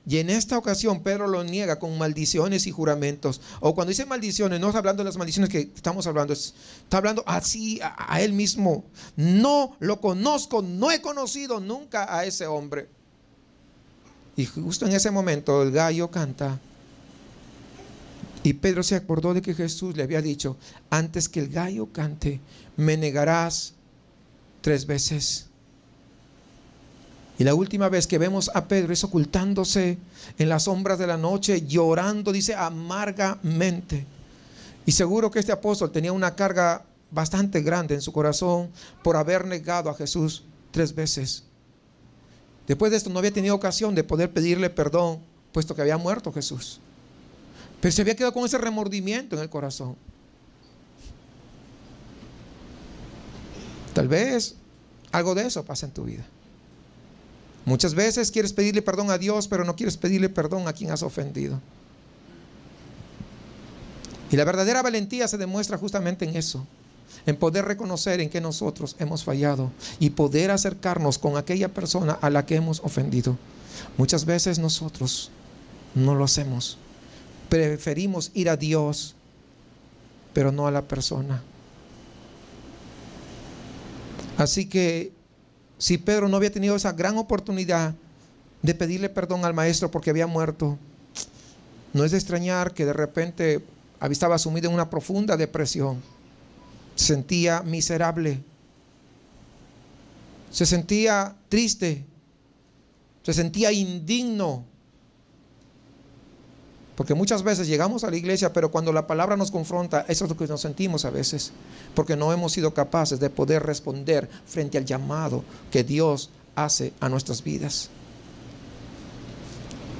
Y en esta ocasión Pedro lo niega con maldiciones y juramentos. O cuando dice maldiciones, no está hablando de las maldiciones que estamos hablando, está hablando así a él mismo. No lo conozco, no he conocido nunca a ese hombre. Y justo en ese momento el gallo canta. Y Pedro se acordó de que Jesús le había dicho: antes que el gallo cante, me negarás 3 veces. Y la última vez que vemos a Pedro es ocultándose en las sombras de la noche, llorando, dice, amargamente. Y seguro que este apóstol tenía una carga bastante grande en su corazón por haber negado a Jesús 3 veces. Después de esto no había tenido ocasión de poder pedirle perdón, puesto que había muerto Jesús. Pero se había quedado con ese remordimiento en el corazón. Tal vez algo de eso pasa en tu vida. Muchas veces quieres pedirle perdón a Dios, pero no quieres pedirle perdón a quien has ofendido. Y la verdadera valentía se demuestra justamente en eso, en poder reconocer en que nosotros hemos fallado y poder acercarnos con aquella persona a la que hemos ofendido. Muchas veces nosotros no lo hacemos. Preferimos ir a Dios, pero no a la persona. Así que si Pedro no había tenido esa gran oportunidad de pedirle perdón al maestro porque había muerto, no es de extrañar que de repente estaba sumido en una profunda depresión. Se sentía miserable, se sentía triste, se sentía indigno. Porque muchas veces llegamos a la iglesia, pero cuando la palabra nos confronta, eso es lo que nos sentimos a veces, porque no hemos sido capaces de poder responder frente al llamado que Dios hace a nuestras vidas.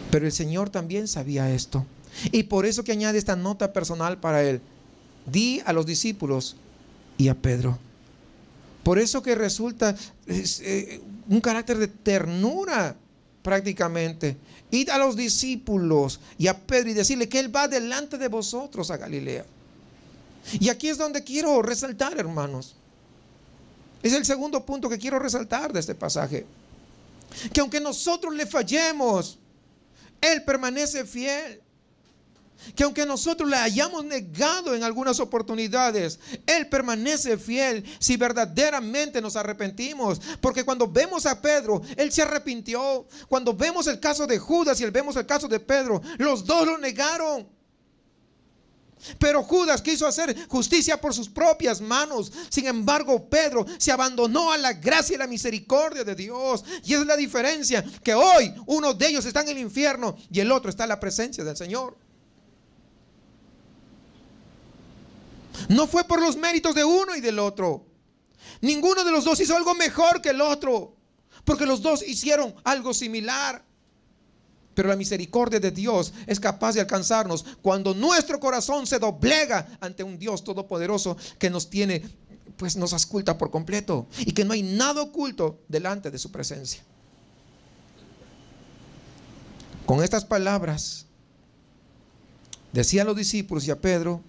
Pero el Señor también sabía esto, y por eso que añade esta nota personal para él: di a los discípulos y a Pedro. Por eso que resulta un carácter de ternura prácticamente. Id a los discípulos y a Pedro y decirle que él va delante de vosotros a Galilea. Y aquí es donde quiero resaltar, hermanos. Es el segundo punto que quiero resaltar de este pasaje. Que aunque nosotros le fallemos, Él permanece fiel. Que aunque nosotros le hayamos negado en algunas oportunidades, Él permanece fiel si verdaderamente nos arrepentimos. Porque cuando vemos a Pedro, Él se arrepintió. Cuando vemos el caso de Judas y vemos el caso de Pedro, los dos lo negaron. Pero Judas quiso hacer justicia por sus propias manos. Sin embargo, Pedro se abandonó a la gracia y la misericordia de Dios. Y esa es la diferencia, que hoy uno de ellos está en el infierno y el otro está en la presencia del Señor. No fue por los méritos de uno y del otro. Ninguno de los dos hizo algo mejor que el otro, porque los dos hicieron algo similar. Pero la misericordia de Dios es capaz de alcanzarnos cuando nuestro corazón se doblega ante un Dios todopoderoso que nos tiene, pues nos ausculta por completo, y que no hay nada oculto delante de su presencia. Con estas palabras decía a los discípulos y a Pedro,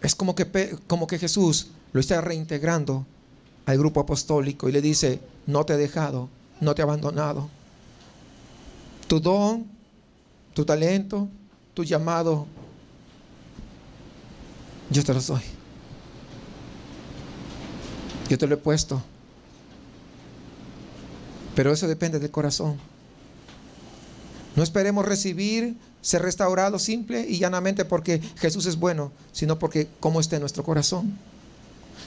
es como que Jesús lo está reintegrando al grupo apostólico y le dice: no te he dejado, no te he abandonado. Tu don, tu talento, tu llamado Yo te los doy. Yo te lo he puesto. Pero eso depende del corazón. No esperemos recibir, ser restaurados simple y llanamente porque Jesús es bueno, sino porque cómo esté nuestro corazón.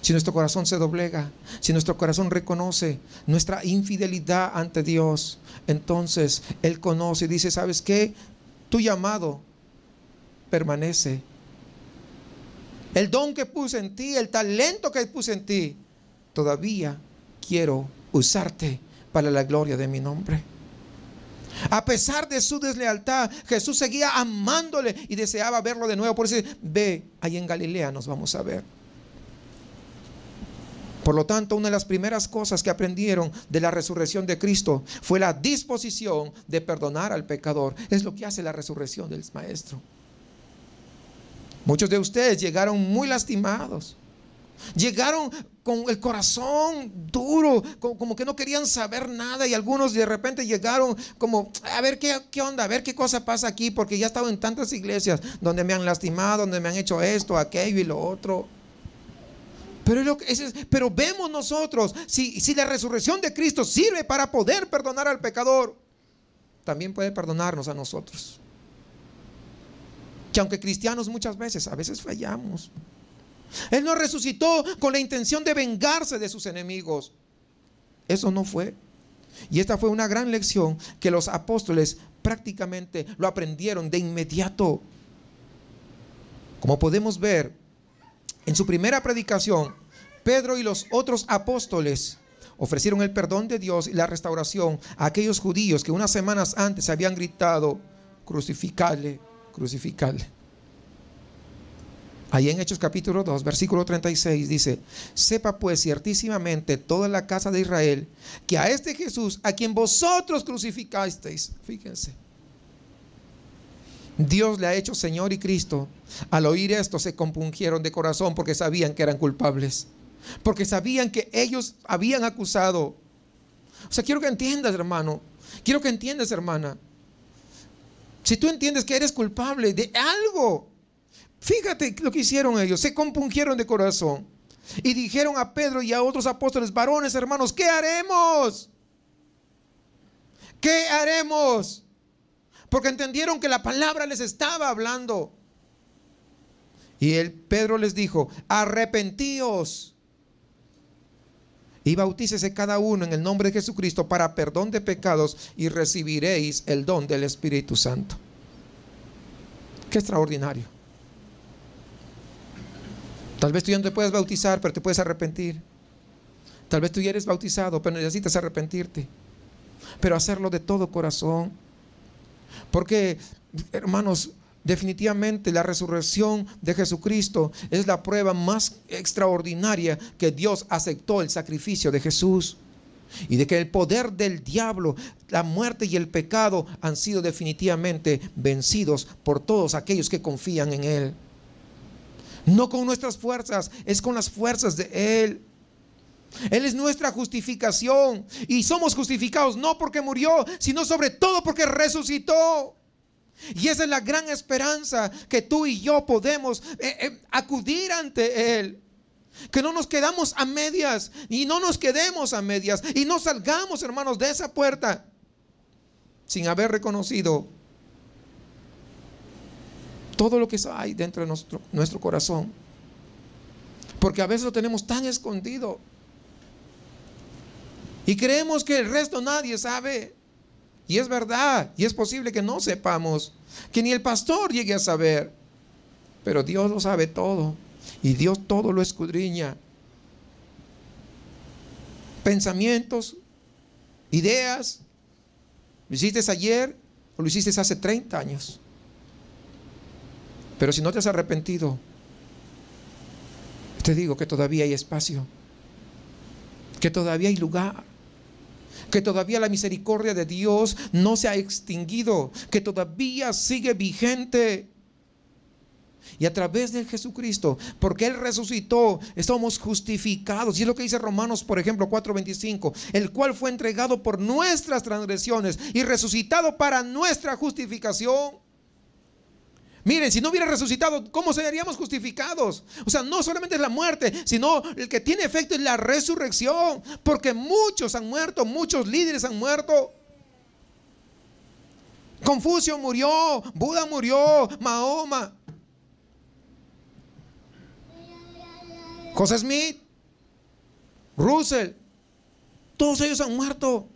Si nuestro corazón se doblega, si nuestro corazón reconoce nuestra infidelidad ante Dios, entonces Él conoce y dice, ¿sabes qué? Tu llamado permanece. El don que puse en ti, el talento que puse en ti, todavía quiero usarte para la gloria de mi nombre. A pesar de su deslealtad, Jesús seguía amándole y deseaba verlo de nuevo. Por eso dice, ve, ahí en Galilea nos vamos a ver. Por lo tanto, una de las primeras cosas que aprendieron de la resurrección de Cristo fue la disposición de perdonar al pecador. Es lo que hace la resurrección del Maestro. Muchos de ustedes llegaron muy lastimados. Llegaron con el corazón duro, como que no querían saber nada, y algunos de repente llegaron como a ver qué onda, a ver qué cosa pasa aquí, porque ya he estado en tantas iglesias donde me han lastimado, donde me han hecho esto, aquello y lo otro. Pero vemos nosotros, si la resurrección de Cristo sirve para poder perdonar al pecador, también puede perdonarnos a nosotros. Que aunque cristianos muchas veces, a veces fallamos. Él no resucitó con la intención de vengarse de sus enemigos. Eso no fue. Y esta fue una gran lección que los apóstoles prácticamente lo aprendieron de inmediato. Como podemos ver en su primera predicación, Pedro y los otros apóstoles ofrecieron el perdón de Dios y la restauración a aquellos judíos que unas semanas antes habían gritado, crucificadle, crucificadle. Ahí en Hechos capítulo 2, versículo 36 dice, sepa pues ciertísimamente toda la casa de Israel que a este Jesús, a quien vosotros crucificasteis, fíjense, Dios le ha hecho Señor y Cristo. Al oír esto se compungieron de corazón porque sabían que eran culpables, porque sabían que ellos habían acusado. O sea, quiero que entiendas, hermano, quiero que entiendas, hermana, si tú entiendes que eres culpable de algo, fíjate lo que hicieron ellos. Se compungieron de corazón y dijeron a Pedro y a otros apóstoles, varones, hermanos, ¿qué haremos? ¿Qué haremos? Porque entendieron que la palabra les estaba hablando. Y Pedro les dijo, arrepentíos y bautícese cada uno en el nombre de Jesucristo para perdón de pecados y recibiréis el don del Espíritu Santo. Qué extraordinario. Tal vez tú ya no te puedes bautizar, pero te puedes arrepentir. Tal vez tú ya eres bautizado, pero necesitas arrepentirte. Pero hacerlo de todo corazón. Porque, hermanos, definitivamente la resurrección de Jesucristo es la prueba más extraordinaria que Dios aceptó el sacrificio de Jesús. Y de que el poder del diablo, la muerte y el pecado han sido definitivamente vencidos por todos aquellos que confían en Él. No con nuestras fuerzas, es con las fuerzas de Él. Él es nuestra justificación. Y somos justificados no porque murió, sino sobre todo porque resucitó. Y esa es la gran esperanza que tú y yo podemos acudir ante Él. Que no nos quedamos a medias. Y no nos quedemos a medias. Y no salgamos, hermanos, de esa puerta sin haber reconocido todo lo que hay dentro de nuestro corazón. Porque a veces lo tenemos tan escondido y creemos que el resto nadie sabe. Y es verdad, y es posible que no sepamos, que ni el pastor llegue a saber. Pero Dios lo sabe todo, y Dios todo lo escudriña. Pensamientos, ideas, lo hiciste ayer o lo hiciste hace 30 años. Pero si no te has arrepentido, te digo que todavía hay espacio, que todavía hay lugar, que todavía la misericordia de Dios no se ha extinguido, que todavía sigue vigente. Y a través de Jesucristo, porque Él resucitó, estamos justificados. Y es lo que dice Romanos, por ejemplo, 4:25, el cual fue entregado por nuestras transgresiones y resucitado para nuestra justificación. Miren, si no hubiera resucitado, ¿cómo seríamos justificados? O sea, no solamente es la muerte, sino el que tiene efecto es la resurrección. Porque muchos han muerto, muchos líderes han muerto. Confucio murió, Buda murió, Mahoma, José Smith, Russell, todos ellos han muerto.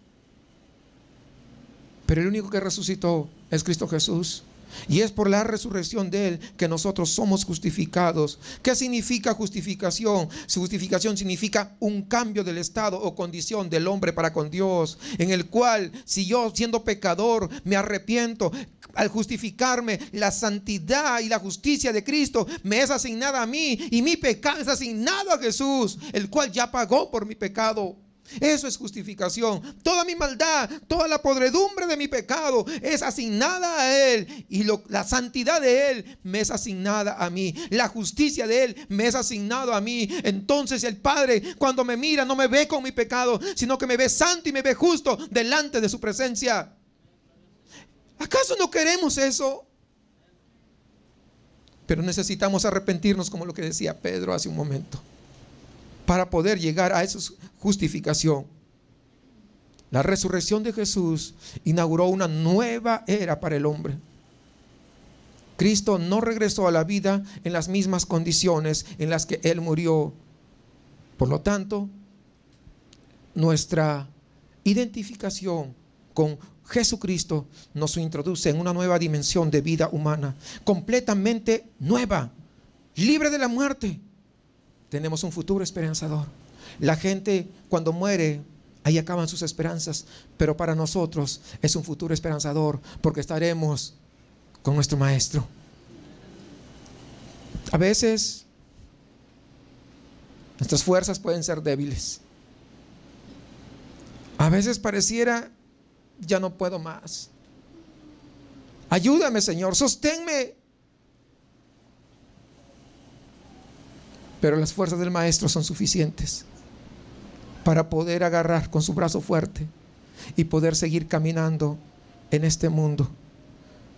Pero el único que resucitó es Cristo Jesús. Y es por la resurrección de Él que nosotros somos justificados. ¿Qué significa justificación? Su justificación significa un cambio del estado o condición del hombre para con Dios, en el cual, si yo siendo pecador me arrepiento, al justificarme, la santidad y la justicia de Cristo me es asignada a mí, y mi pecado es asignado a Jesús, el cual ya pagó por mi pecado. Eso es justificación. Toda mi maldad, toda la podredumbre de mi pecado es asignada a Él, y la santidad de Él me es asignada a mí. La justicia de Él me es asignado a mí. Entonces el Padre, cuando me mira, no me ve con mi pecado, sino que me ve santo y me ve justo delante de su presencia. ¿Acaso no queremos eso? Pero necesitamos arrepentirnos, como lo que decía Pedro hace un momento, para poder llegar a esa justificación. La resurrección de Jesús inauguró una nueva era para el hombre. Cristo no regresó a la vida en las mismas condiciones en las que Él murió. Por lo tanto, nuestra identificación con Jesucristo nos introduce en una nueva dimensión de vida humana, completamente nueva, libre de la muerte. Tenemos un futuro esperanzador. La gente cuando muere, ahí acaban sus esperanzas, pero para nosotros es un futuro esperanzador, porque estaremos con nuestro Maestro. A veces nuestras fuerzas pueden ser débiles. A veces pareciera, ya no puedo más. Ayúdame, Señor, sosténme. Pero las fuerzas del Maestro son suficientes para poder agarrar con su brazo fuerte y poder seguir caminando en este mundo.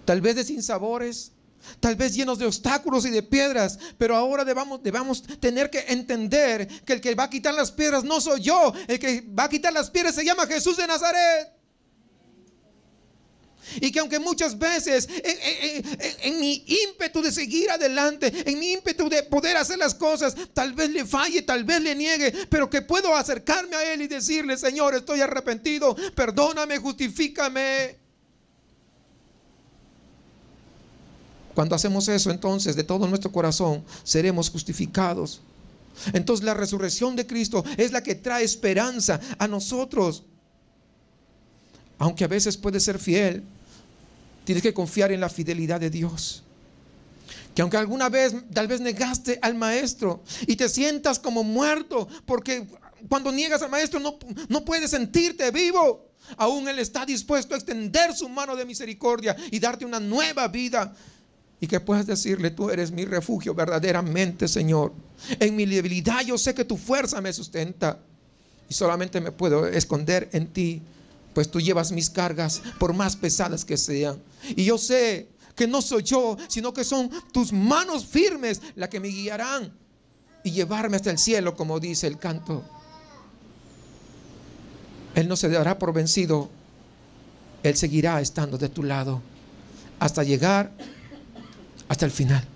Tal vez de sinsabores, tal vez llenos de obstáculos y de piedras, pero ahora debamos tener que entender que el que va a quitar las piedras no soy yo. El que va a quitar las piedras se llama Jesús de Nazaret. Y que aunque muchas veces en mi ímpetu de seguir adelante, en mi ímpetu de poder hacer las cosas, tal vez le falle, tal vez le niegue, pero que puedo acercarme a Él y decirle: Señor, estoy arrepentido, perdóname, justifícame. Cuando hacemos eso, entonces de todo nuestro corazón seremos justificados. Entonces la resurrección de Cristo es la que trae esperanza a nosotros. Aunque a veces puede ser fiel, tienes que confiar en la fidelidad de Dios. Que aunque alguna vez tal vez negaste al Maestro y te sientas como muerto, porque cuando niegas al Maestro no puedes sentirte vivo, aún Él está dispuesto a extender su mano de misericordia y darte una nueva vida. Y que puedas decirle: tú eres mi refugio verdaderamente, Señor. En mi debilidad yo sé que tu fuerza me sustenta, y solamente me puedo esconder en ti, pues tú llevas mis cargas, por más pesadas que sean. Y yo sé que no soy yo, sino que son tus manos firmes las que me guiarán y llevarme hasta el cielo, como dice el canto. Él no se dará por vencido. Él seguirá estando de tu lado hasta llegar hasta el final.